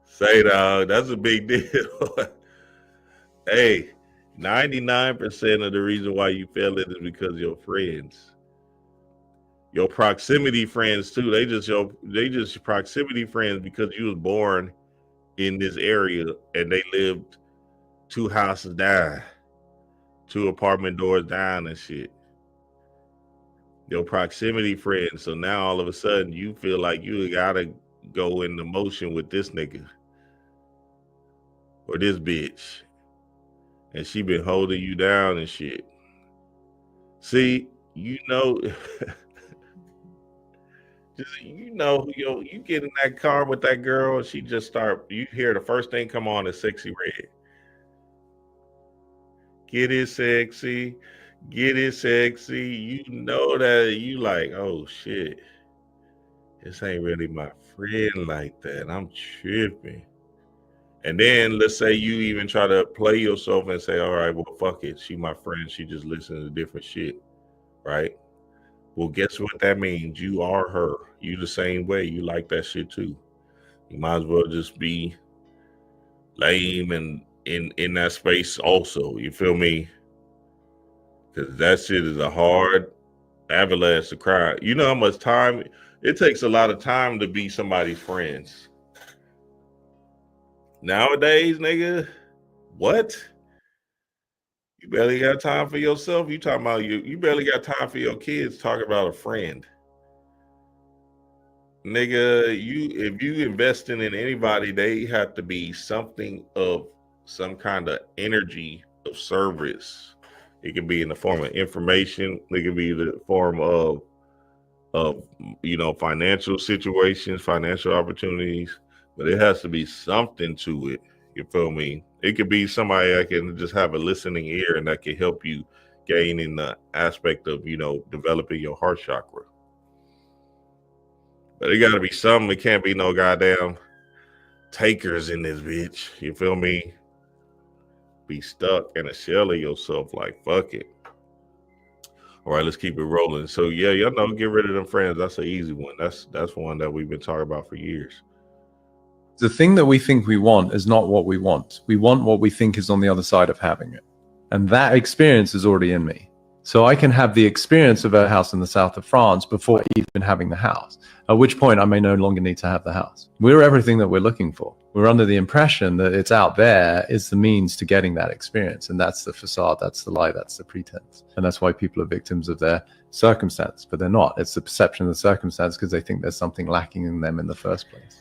Say, dog, that's a big deal. Hey, 99% of the reason why you failing is because of your friends. Your proximity friends too. They just proximity friends because you was born in this area and they lived 2 houses down, 2 apartment doors down and shit. Your proximity friends. So now all of a sudden you feel like you gotta go into motion with this nigga or this bitch, and she been holding you down and shit. See, you know. You get in that car with that girl and she just you hear the first thing come on is Sexy Red. Get it sexy, get it sexy. You know that you like, oh shit, this ain't really my friend like that. I'm tripping. And then let's say you even try to play yourself and say, all right, well, fuck it. She my friend. She just listens to different shit, right? Well, guess what that means? You are her. You the same way. You like that shit too. You might as well just be lame and in that space also. You feel me? Because that shit is a hard avalanche to cry. You know how much time it takes? A lot of time to be somebody's friends. Nowadays, nigga, what? You barely got time for yourself. You talking about you barely got time for your kids talking about a friend. Nigga, if you investing in anybody, they have to be something of some kind of energy of service. It can be in the form of information. It can be the form of financial situations, financial opportunities, but it has to be something to it. You feel me? It could be somebody that can just have a listening ear and that can help you gain in the aspect of, developing your heart chakra. But it got to be something. It can't be no goddamn takers in this bitch. You feel me? Be stuck in a shell of yourself like, fuck it. All right, let's keep it rolling. So, yeah, y'all know, get rid of them friends. That's an easy one. That's one that we've been talking about for years. The thing that we think we want is not what we want. We want what we think is on the other side of having it. And that experience is already in me. So I can have the experience of a house in the south of France before even having the house, at which point I may no longer need to have the house. We're everything that we're looking for. We're under the impression that it's out there is the means to getting that experience. And that's the facade, that's the lie, that's the pretense. And that's why people are victims of their circumstance, but they're not. It's the perception of the circumstance because they think there's something lacking in them in the first place.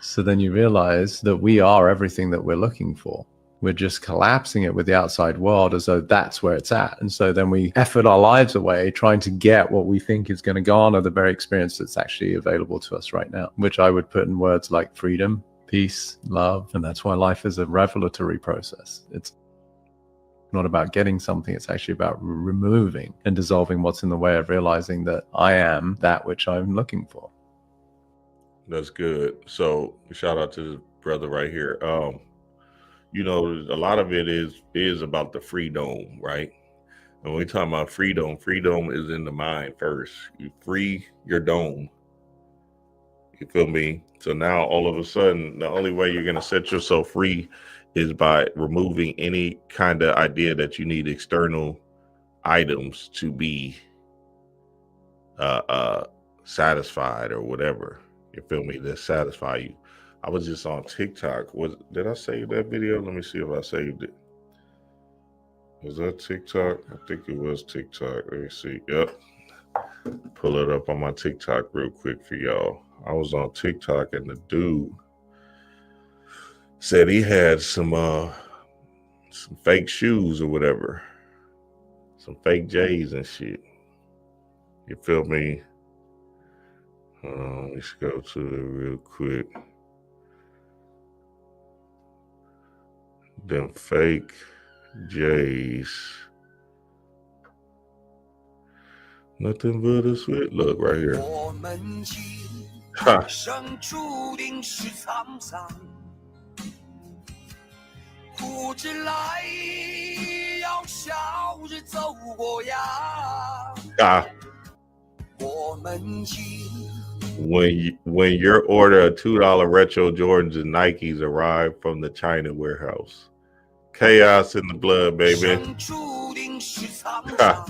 So then you realize that we are everything that we're looking for. We're just collapsing it with the outside world as though that's where it's at. And so then we effort our lives away trying to get what we think is going to garner the very experience that's actually available to us right now, which I would put in words like freedom, peace, love. And that's why life is a revelatory process. It's not about getting something. It's actually about removing and dissolving what's in the way of realizing that I am that which I'm looking for. That's good. So shout out to this brother right here. A lot of it is about the freedom, right? And when we talk about freedom is in the mind first. You free your dome. You feel me? So now all of a sudden, the only way you're going to set yourself free is by removing any kind of idea that you need external items to be satisfied or whatever. You feel me? That satisfy you. I was just on TikTok. Did I save that video? Let me see if I saved it. Was that TikTok? I think it was TikTok. Let me see. Yep. Pull it up on my TikTok real quick for y'all. I was on TikTok and the dude said he had some fake shoes or whatever. Some fake J's and shit. You feel me? Let's go to it real quick. Them fake J's. Nothing but a sweet look right here. Ha. Ah. When your order of $2 retro Jordans and Nikes arrived from the China warehouse. Chaos in the blood, baby. Ha.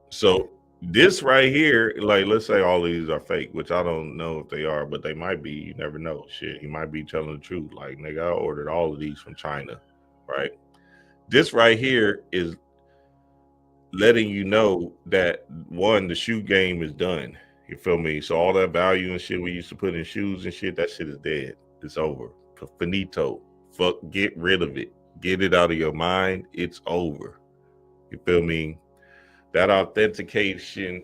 So this right here, like, let's say all these are fake, which I don't know if they are, but they might be. You never know. Shit, he might be telling the truth. Like, nigga, I ordered all of these from China, right? This right here is letting you know that, one, the shoe game is done. You feel me? So all that value and shit we used to put in shoes and shit, that shit is dead. It's over. Finito. Fuck, get rid of it. Get it out of your mind. It's over. You feel me? That authentication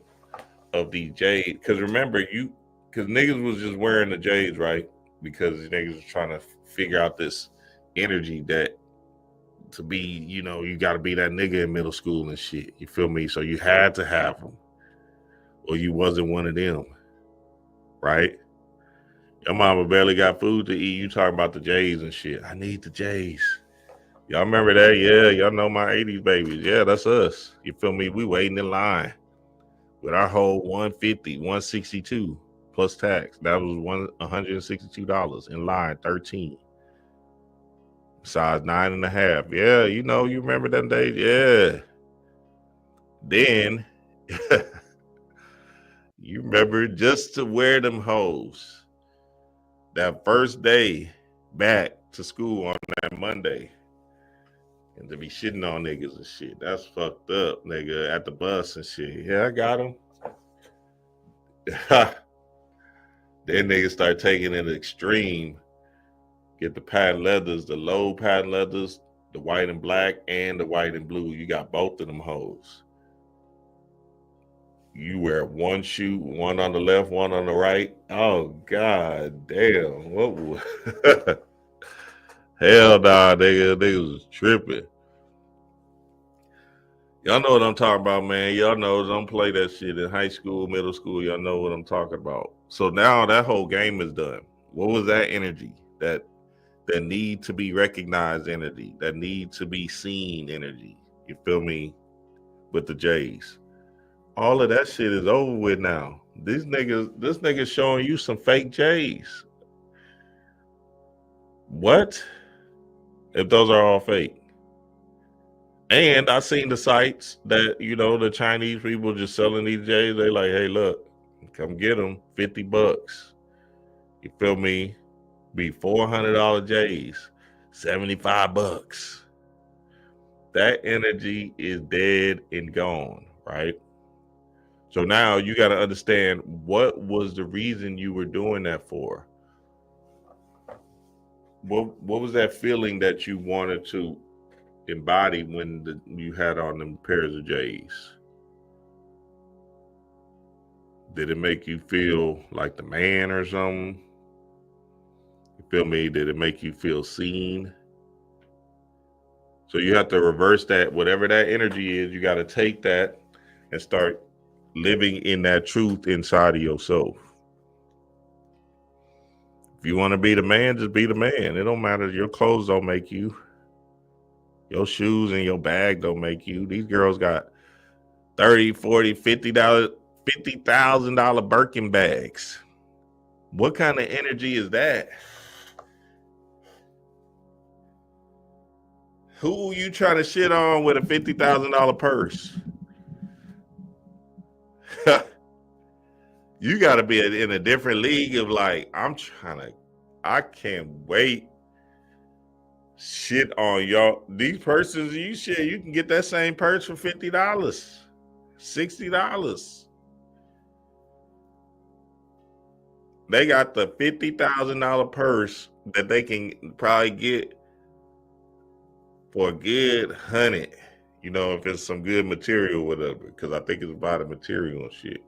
of the jade, because remember, because niggas was just wearing the jades, right? Because niggas was trying to figure out this energy that to be, you got to be that nigga in middle school and shit. You feel me? So you had to have them, or you wasn't one of them, right? Your mama barely got food to eat. You talking about the J's and shit. I need the J's. Y'all remember that? Yeah, y'all know my 80s babies. Yeah, that's us. You feel me? We waiting in line with our whole 150, 162 plus tax. That was $162 in line 13. Size 9.5. Yeah, you remember them days? Yeah. Then you remember just to wear them hoes that first day back to school on that Monday. And to be shitting on niggas and shit. That's fucked up, nigga, at the bus and shit. Yeah, I got them. Then niggas start taking it extreme. Get the patent leathers, the low patent leathers, the white and black and the white and blue. You got both of them hoes. You wear one shoe, one on the left, one on the right. Oh, god damn. What? Hell nah, nigga. Niggas was tripping. Y'all know what I'm talking about, man. Y'all know, don't play that shit in high school, middle school. Y'all know what I'm talking about. So now that whole game is done. What was that energy? That need to be recognized energy, that need to be seen energy. You feel me? With the J's. All of that shit is over with now. This nigga's showing you some fake J's. What? If those are all fake. And I seen the sites that, the Chinese people just selling these J's. They like, hey, look, come get them, $50. You feel me? Be $400 J's, $75. That energy is dead and gone, right? So now you got to understand, what was the reason you were doing that for? What was that feeling that you wanted to embody when you had on them pairs of J's? Did it make you feel like the man or something? You feel me? Did it make you feel seen? So you have to reverse that. Whatever that energy is, you got to take that and start living in that truth inside of yourself. If you want to be the man, just be the man. It don't matter. Your clothes don't make you. Your shoes and your bag don't make you. These girls got $30, $40, $50,000 Birkin bags. What kind of energy is that? Who you trying to shit on with a $50,000 purse? You got to be in a different league of like, I can't wait. Shit on y'all. These purses, you can get that same purse for $50, $60. They got the $50,000 purse that they can probably get for a good 100, if it's some good material or whatever, because I think it's about the material and shit.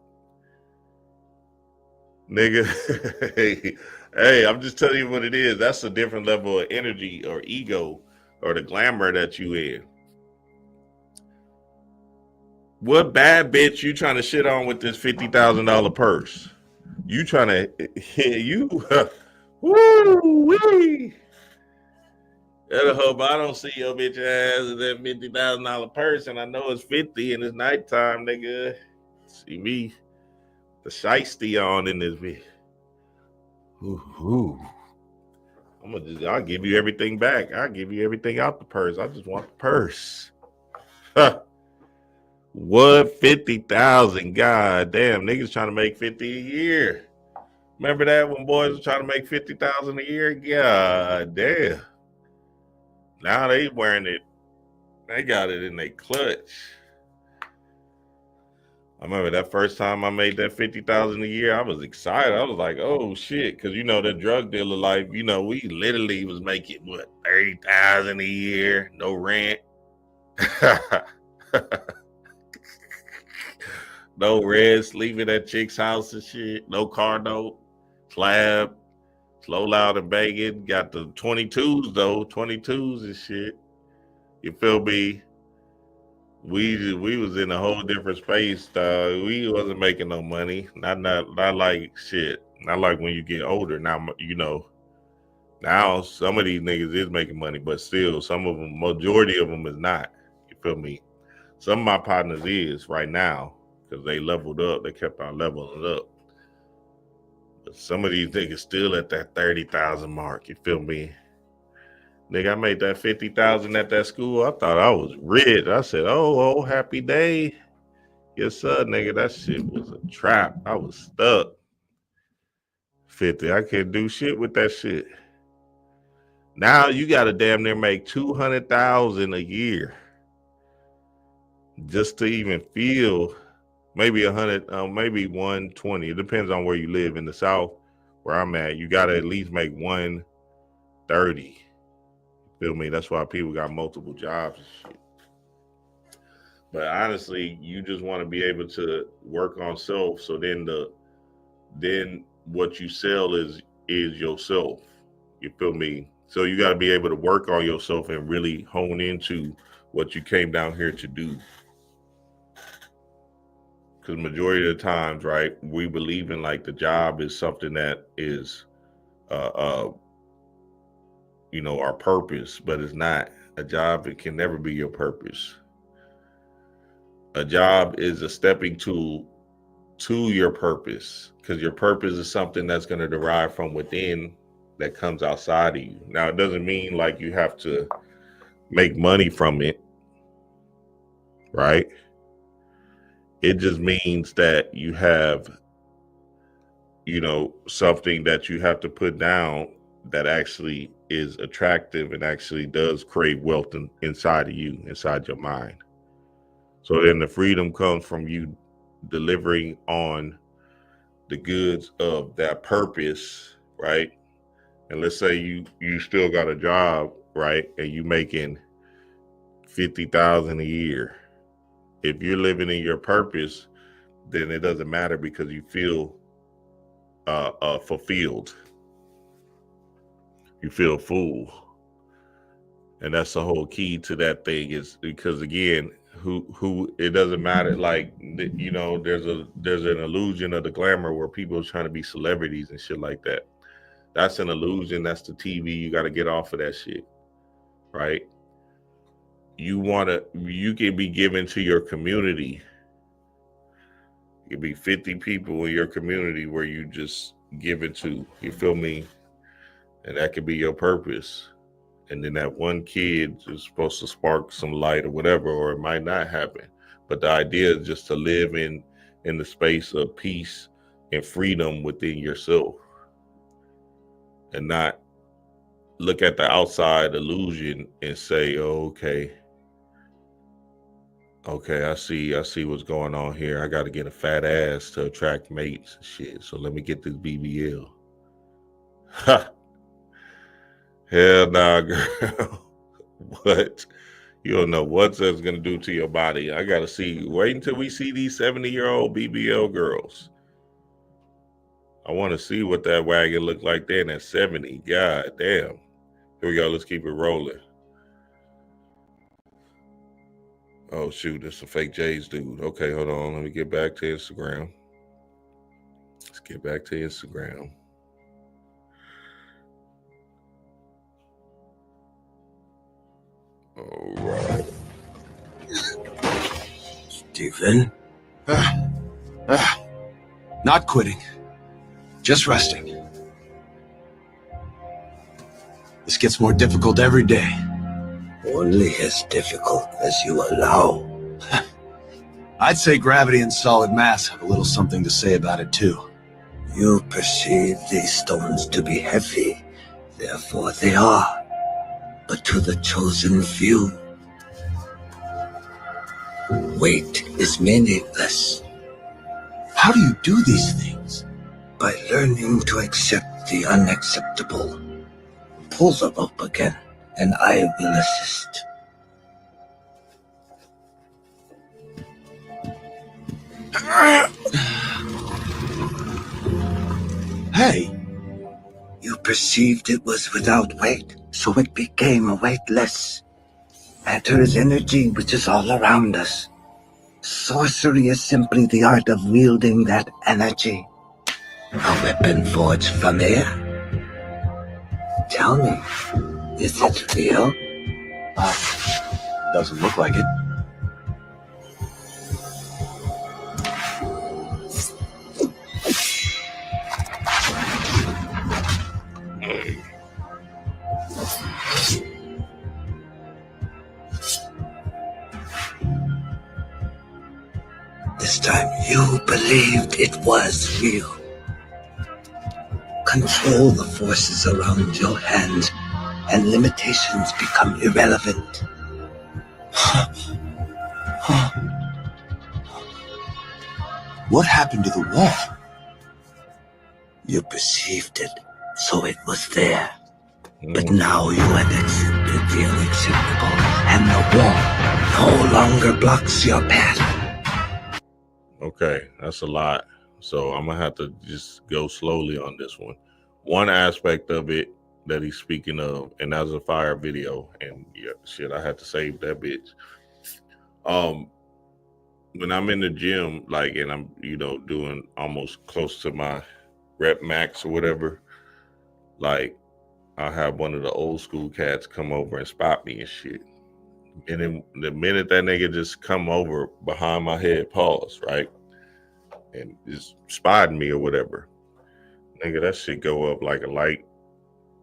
Nigga, Hey, I'm just telling you what it is. That's a different level of energy or ego or the glamour that you in. What bad bitch you trying to shit on with this $50,000 purse? You trying to hit you? Woo wee! I hope I don't see your bitch ass in that $50,000 purse, and I know it's 50 and it's nighttime, nigga. See me, the shiesty on in this bitch. Ooh. I'll give you everything back. I'll give you everything out the purse. I just want the purse. Huh. What 50,000? God damn, niggas trying to make 50 a year. Remember that when boys were trying to make 50,000 a year? God damn. Now they wearing it. They got it in their clutch. I remember that first time I made that 50,000 a year, I was excited. I was like, oh shit. Cause you know, the drug dealer life, you know, we literally was making what, 30,000 a year, no rent. No rent, sleeping at chick's house and shit, no car note, slab, slow, loud, and banging. Got the 22s though, 22s and shit. You feel me? We was in a whole different space. We wasn't making no money. Not like shit. Not like when you get older. Now you know. Now some of these niggas is making money, but still, some of them, majority of them is not. You feel me? Some of my partners is right now because they leveled up. They kept on leveling up. But some of these niggas still at that 30,000 mark. You feel me? Nigga, I made that 50,000 at that school. I thought I was rich. I said, oh, happy day. Yes, sir, nigga. That shit was a trap. I was stuck. 50. I can't do shit with that shit. Now you gotta damn near make 200,000 a year just to even feel maybe 100, maybe 120. It depends on where you live. In the South, where I'm at, you gotta at least make 130. Feel me? That's why people got multiple jobs and shit. But honestly, you just want to be able to work on self. So then what you sell is yourself. You feel me? So you got to be able to work on yourself and really hone into what you came down here to do. Because majority of the times, right, we believe in like the job is something that is you know, our purpose, but it's not. A job, it can never be your purpose. A job is a stepping tool to your purpose, because your purpose is something that's going to derive from within that comes outside of you. Now, it doesn't mean like you have to make money from it, right? It just means that you have, you know, something that you have to put down that actually is attractive and actually does create wealth inside of you, inside your mind. So then the freedom comes from you delivering on the goods of that purpose, right? And let's say you still got a job, right? And you making 50,000 a year. If you're living in your purpose, then it doesn't matter because you feel fulfilled. You feel full. And that's the whole key to that thing, is because again, who it doesn't matter. Like, you know, there's an illusion of the glamour where people are trying to be celebrities and shit like that. That's an illusion. That's the TV. You got to get off of that shit, right? You can be given to your community. It could be 50 people in your community where you just give it to, you feel me? And that could be your purpose. And then that one kid is supposed to spark some light or whatever, or it might not happen. But the idea is just to live in the space of peace and freedom within yourself, and not look at the outside illusion and say, oh, okay, I see what's going on here. I got to get a fat ass to attract mates and shit. So let me get this BBL. Ha! Hell nah, girl. What? You don't know what that's going to do to your body. I got to see. Wait until we see these 70-year-old BBL girls. I want to see what that wagon looked like then at 70. God damn. Here we go. Let's keep it rolling. Oh, shoot. It's a fake J's dude. Okay, hold on. Let me get back to Instagram. Let's get back to Instagram. All right. Stephen? Not quitting. Just resting. This gets more difficult every day. Only as difficult as you allow. I'd say gravity and solid mass have a little something to say about it too. You perceive these stones to be heavy, therefore they are. But to the chosen few, weight is meaningless. How do you do these things? By learning to accept the unacceptable. Pull the rope again, and I will assist. Hey! You perceived it was without weight, so it became weightless. Matter is energy, which is all around us. Sorcery is simply the art of wielding that energy. A weapon forged from air. Tell me, is it real? Doesn't look like it. This time you believed it was real. Control the forces around your hand, and limitations become irrelevant. What happened to the wall? You perceived it, so it was there. But now you have accepted the unacceptable, and the wall no longer blocks your path. Okay, that's a lot. So I'm gonna have to just go slowly on this one. One aspect of it that he's speaking of, and that was a fire video, and yeah, shit, I had to save that bitch. When I'm in the gym, like, and I'm, doing almost close to my rep max or whatever, like, I have one of the old school cats come over and spot me and shit. And then the minute that nigga just come over behind my head, pause, right? And just spotting me or whatever. Nigga, that shit go up like a light.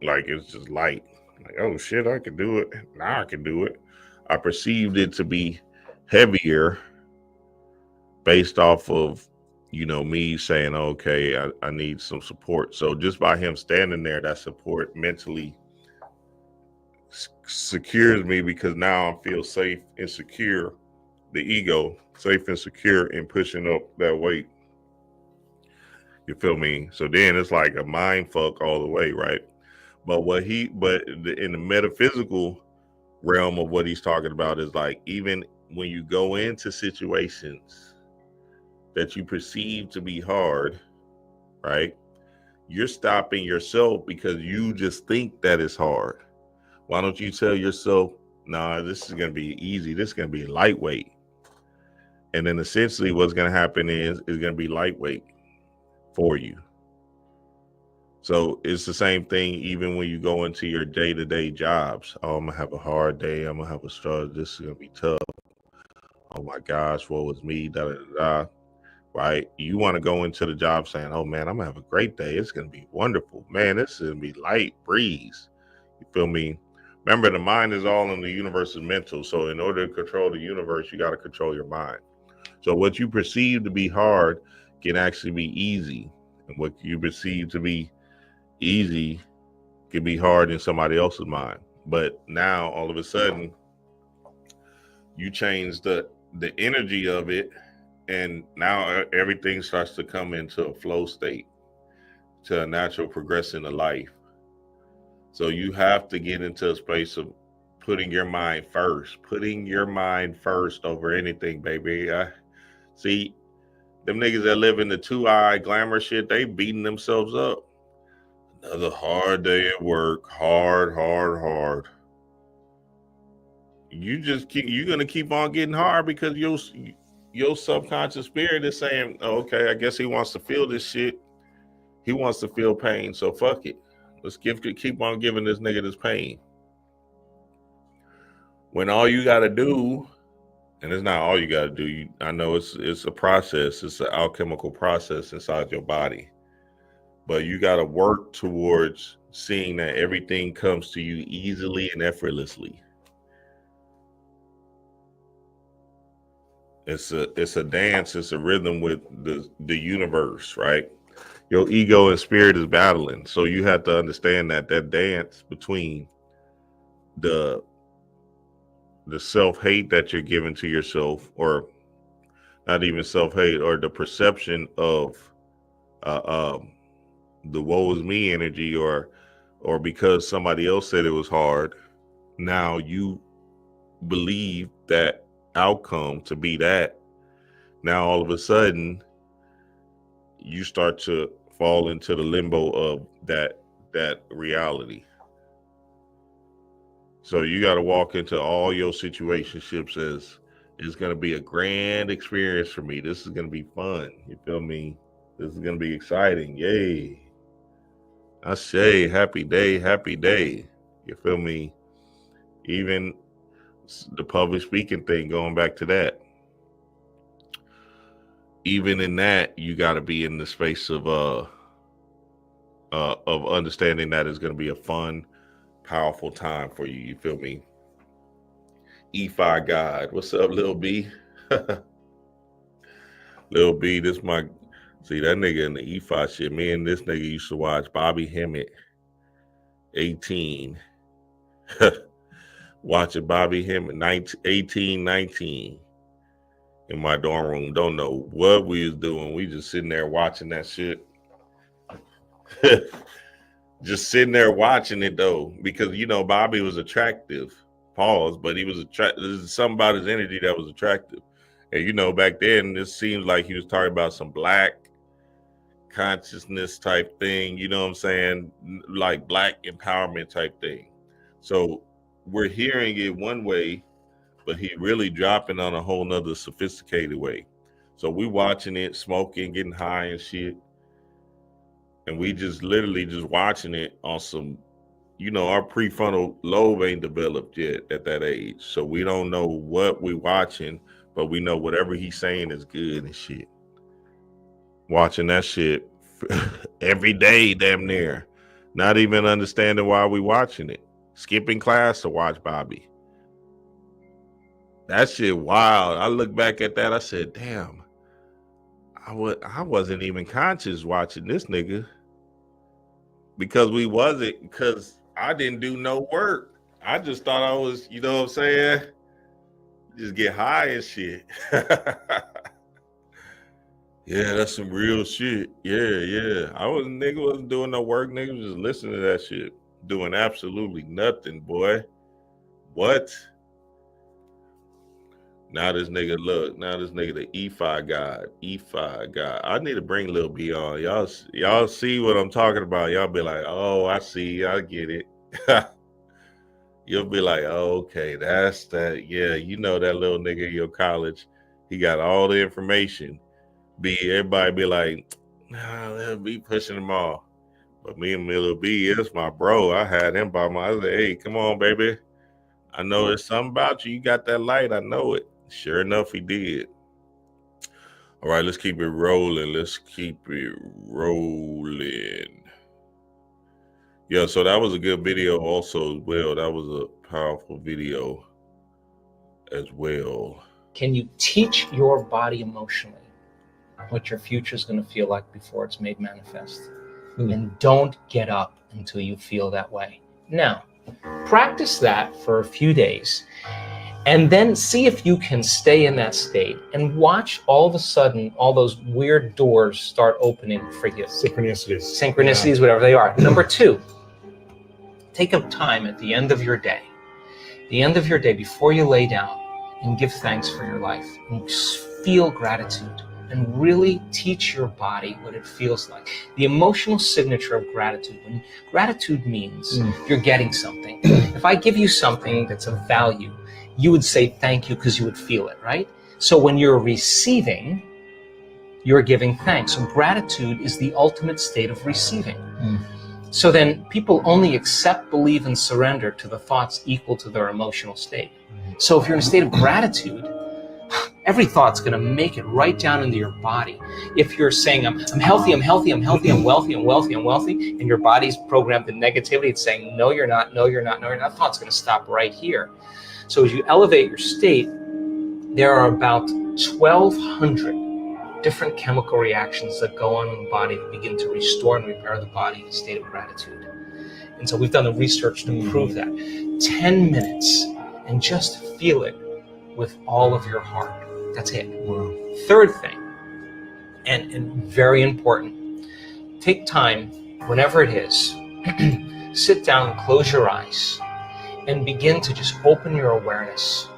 Like it's just light. Like, oh shit, I can do it. Now I can do it. I perceived it to be heavier based off of, me saying, okay, I need some support. So just by him standing there, that support mentally secures me, because now I feel safe and secure, the ego, safe and secure in pushing up that weight. You feel me? So then it's like a mind fuck all the way, right? But in the metaphysical realm of what he's talking about is like, even when you go into situations that you perceive to be hard, right? You're stopping yourself because you just think that it's hard. Why don't you tell yourself, nah, this is going to be easy. This is going to be lightweight. And then essentially what's going to happen is going to be lightweight for you. So it's the same thing even when you go into your day-to-day jobs. Oh, I'm going to have a hard day. I'm going to have a struggle. This is going to be tough. Oh my gosh, what was me? Da, da, da, da. Right? You want to go into the job saying, oh man, I'm going to have a great day. It's going to be wonderful. Man, this is going to be light breeze. You feel me? Remember, the mind is all in the universe is mental. So in order to control the universe, you got to control your mind. So what you perceive to be hard can actually be easy. And what you perceive to be easy can be hard in somebody else's mind. But now all of a sudden you change the energy of it, and now everything starts to come into a flow state, to a natural progression of life. So you have to get into a space of putting your mind first over anything, baby. See, Them niggas that live in the 2-eye glamour shit, they beating themselves up. Another hard day at work. Hard. You're gonna keep on getting hard because your subconscious spirit is saying, oh, okay, I guess he wants to feel this shit. He wants to feel pain, so fuck it. Let's keep on giving this nigga this pain. When all you gotta do, and it's not all you gotta do. I know it's a process. It's an alchemical process inside your body. But you gotta work towards seeing that everything comes to you easily and effortlessly. It's a dance, it's a rhythm with the universe, right? Your ego and spirit is battling. So you have to understand that dance between the self-hate that you're giving to yourself, or not even self-hate, or the perception of the woe is me energy, or because somebody else said it was hard, now you believe that outcome to be that. Now all of a sudden you start to fall into the limbo of that reality. So you got to walk into all your situationships as it's going to be a grand experience for me. This is going to be fun. You feel me? This is going to be exciting. Yay. I say happy day, happy day. You feel me? Even the public speaking thing, going back to that. Even in that, you got to be in the space of understanding that it's going to be a fun, powerful time for you. You feel me? E5 God. What's up, Lil B? Lil B, this my... See, that nigga in the E5 shit. Me and this nigga used to watch Bobby Hemmett, 18. Watching Bobby Hemmett, 1819. In my dorm room. Don't know what we was doing. We just sitting there watching that shit. Just sitting there watching it though, because you know Bobby was attractive. Pause, but he was attractive. There's something about his energy that was attractive. And you know, back then it seems like he was talking about some black consciousness type thing, you know what I'm saying? Like black empowerment type thing. So we're hearing it one way, but he really dropping on a whole nother sophisticated way. So we watching it, smoking, getting high and shit. And we just literally just watching it on some, you know, our prefrontal lobe ain't developed yet at that age. So we don't know what we watching, but we know whatever he's saying is good and shit. Watching that shit every day, damn near. Not even understanding why we watching it. Skipping class to watch Bobby. That shit wild. I look back at that, I said, damn. I wasn't even conscious watching this nigga because I didn't do no work. I just thought I was, you know what I'm saying? Just get high and shit. Yeah, that's some real shit. Yeah. Nigga wasn't doing no work. Nigga was just listening to that shit. Doing absolutely nothing, boy. What? Now this nigga, look. Now this nigga, the E5 God. E5 God. I need to bring Lil B on. Y'all see what I'm talking about. Y'all be like, oh, I see. I get it. You'll be like, oh, okay, that's that. Yeah, you know that little nigga in your college. He got all the information. Everybody be like, nah, Lil B pushing them off. But me and Lil B is my bro. I had him by I said, hey, come on, baby. I know there's something about you. You got that light. I know it. Sure enough, he did. All right, let's keep it rolling. Yeah, so that was a good video also as well. That was a powerful video as well. Can you teach your body emotionally what your future is going to feel like before it's made manifest? And don't get up until you feel that way. Now, practice that for a few days and then see if you can stay in that state and watch all of a sudden all those weird doors start opening for you. Synchronicities, whatever they are. Number two, take up time at the end of your day. Before you lay down, and give thanks for your life and feel gratitude and really teach your body what it feels like. The emotional signature of gratitude. When gratitude means you're getting something. If I give you something that's of value, you would say thank you because you would feel it, right? So when you're receiving, you're giving thanks. So gratitude is the ultimate state of receiving. So then people only accept, believe, and surrender to the thoughts equal to their emotional state. So if you're in a state of gratitude, every thought's going to make it right down into your body. If you're saying, I'm healthy, I'm healthy, I'm healthy, I'm wealthy, I'm wealthy, I'm wealthy, and your body's programmed in negativity, it's saying, no, you're not, no, you're not, no, you're not, that thought's going to stop right here. So as you elevate your state, there are about 1,200 different chemical reactions that go on in the body that begin to restore and repair the body in a state of gratitude. And so we've done the research to prove that. 10 minutes and just feel it with all of your heart. That's it. Wow. Third thing, and very important, take time, whenever it is, sit down and close your eyes and begin to just open your awareness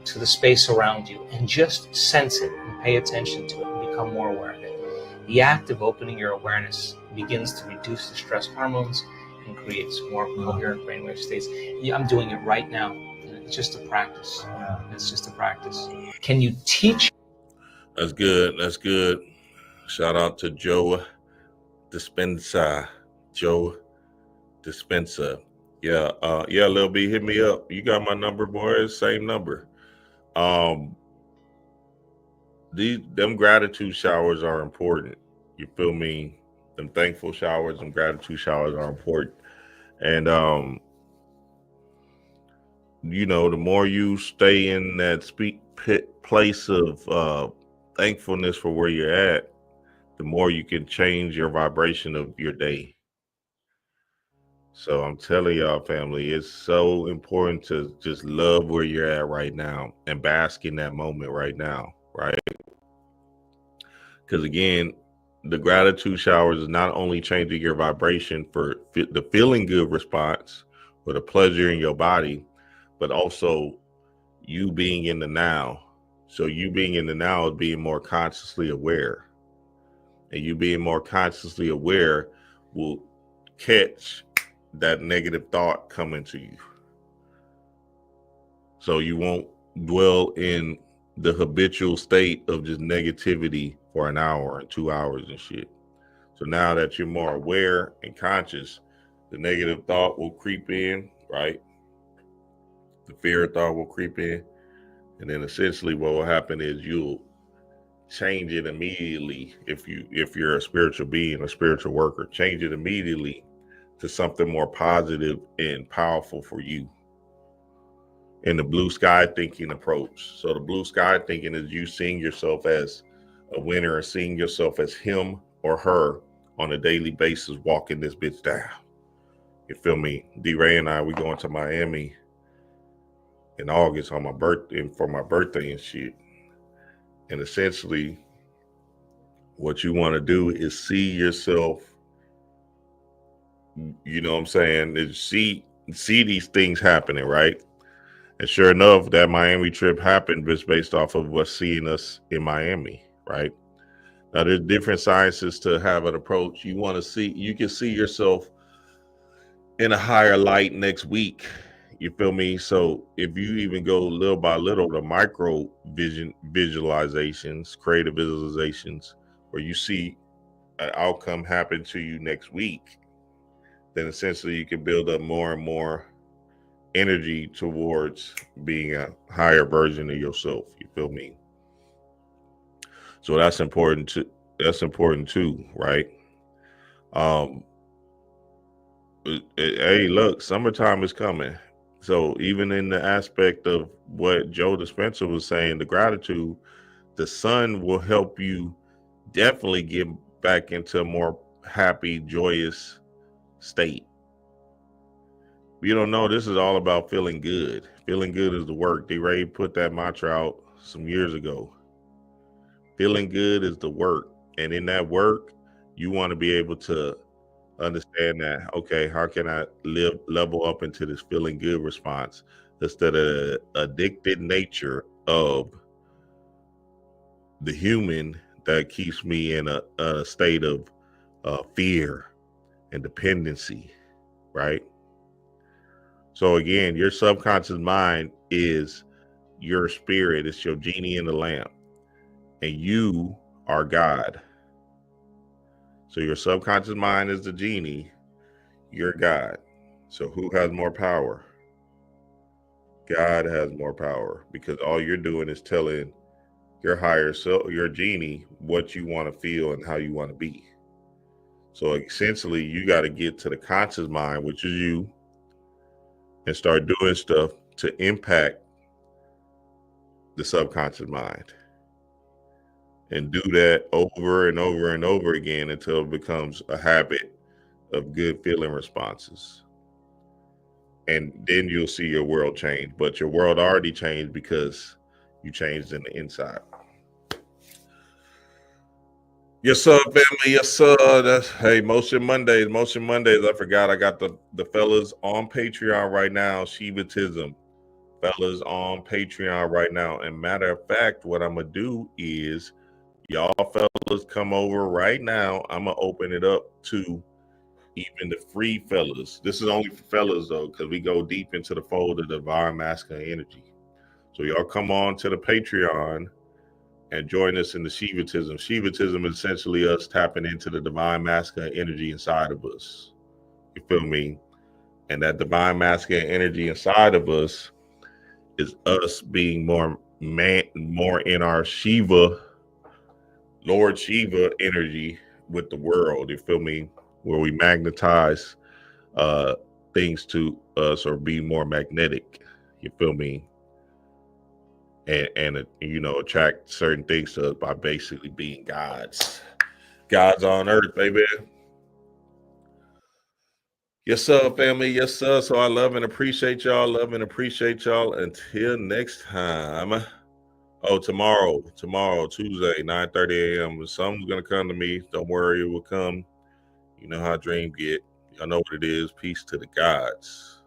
to the space around you and just sense it and pay attention to it and become more aware of it. The act of opening your awareness begins to reduce the stress hormones and creates more coherent brainwave states. Yeah, I'm doing it right now. It's just a practice. It's just a practice. Can you teach? That's good. That's good. Shout out to Joe Dispenza. Joe Dispenza. Yeah, Lil B, hit me up. You got my number, boys. Same number. Them gratitude showers are important. You feel me? Them thankful showers and gratitude showers are important. And you know, the more you stay in that place of thankfulness for where you're at, the more you can change your vibration of your day. So I'm telling y'all, family, it's so important to just love where you're at right now and bask in that moment right now, right? Because again, the gratitude showers is not only changing your vibration for the feeling good response or the pleasure in your body, but also you being in the now. So you being in the now is being more consciously aware. And you being more consciously aware will catch that negative thought coming to you. So you won't dwell in the habitual state of just negativity for an hour and 2 hours and shit. So now that you're more aware and conscious, the negative thought will creep in, right? The fear thought will creep in. And then essentially what will happen is you'll change it immediately. If you're a spiritual being, a spiritual worker, change it immediately to something more positive and powerful for you. In the blue sky thinking approach. So the blue sky thinking is you seeing yourself as a winner and seeing yourself as him or her on a daily basis, walking this bitch down. You feel me? D-Ray and I, we going to Miami in August on my birthday, for my birthday and shit. And essentially what you want to do is see yourself, you know what I'm saying, is see these things happening, right? And sure enough, that Miami trip happened just based off of what's seeing us in Miami, right? Now, there's different sciences to have an approach. You want to see, you can see yourself in a higher light next week. You feel me? So if you even go little by little, the micro visualizations, creative visualizations, where you see an outcome happen to you next week, then essentially you can build up more and more energy towards being a higher version of yourself. You feel me? So that's important too, right? Hey, look, summertime is coming. So even in the aspect of what Joe Dispenza was saying, the gratitude, the sun will help you definitely get back into a more happy, joyous state. You don't know, this is all about feeling good. Feeling good is the work. D-Ray put that mantra out some years ago. Feeling good is the work. And in that work, you want to be able to understand that, okay, how can I level up into this feeling good response instead of the addicted nature of the human that keeps me in a state of fear and dependency, right? So again, your subconscious mind is your spirit. It's your genie in the lamp, and you are God. So your subconscious mind is the genie. You're God. So who has more power? God has more power, because all you're doing is telling your higher self, your genie, what you want to feel and how you want to be. So essentially, you got to get to the conscious mind, which is you, and start doing stuff to impact the subconscious mind. And do that over and over and over again until it becomes a habit of good feeling responses. And then you'll see your world change. But your world already changed because you changed in the inside. Yes, sir, family. Yes, sir. Hey, Motion Mondays. Motion Mondays. I forgot I got the fellas on Patreon right now. Shivatism. Fellas on Patreon right now. And matter of fact, what I'm going to do is y'all fellas come over right now. I'm going to open it up to even the free fellas. This is only for fellas, though, because we go deep into the fold of divine masculine energy. So y'all come on to the Patreon and join us in the Shivatism. Shivatism is essentially us tapping into the divine masculine energy inside of us. You feel me? And that divine masculine energy inside of us is us being more in our Shiva, Lord Shiva energy with the world. You feel me? Where we magnetize things to us, or be more magnetic. You feel me? And you know, attract certain things to us by basically being gods on earth, baby. Yes, sir, family. Yes, sir. So I love and appreciate y'all. Until next time. Oh, tomorrow, Tuesday, 9:30 a.m. Something's gonna come to me. Don't worry, it will come. You know how dream get. Y'all know what it is. Peace to the gods.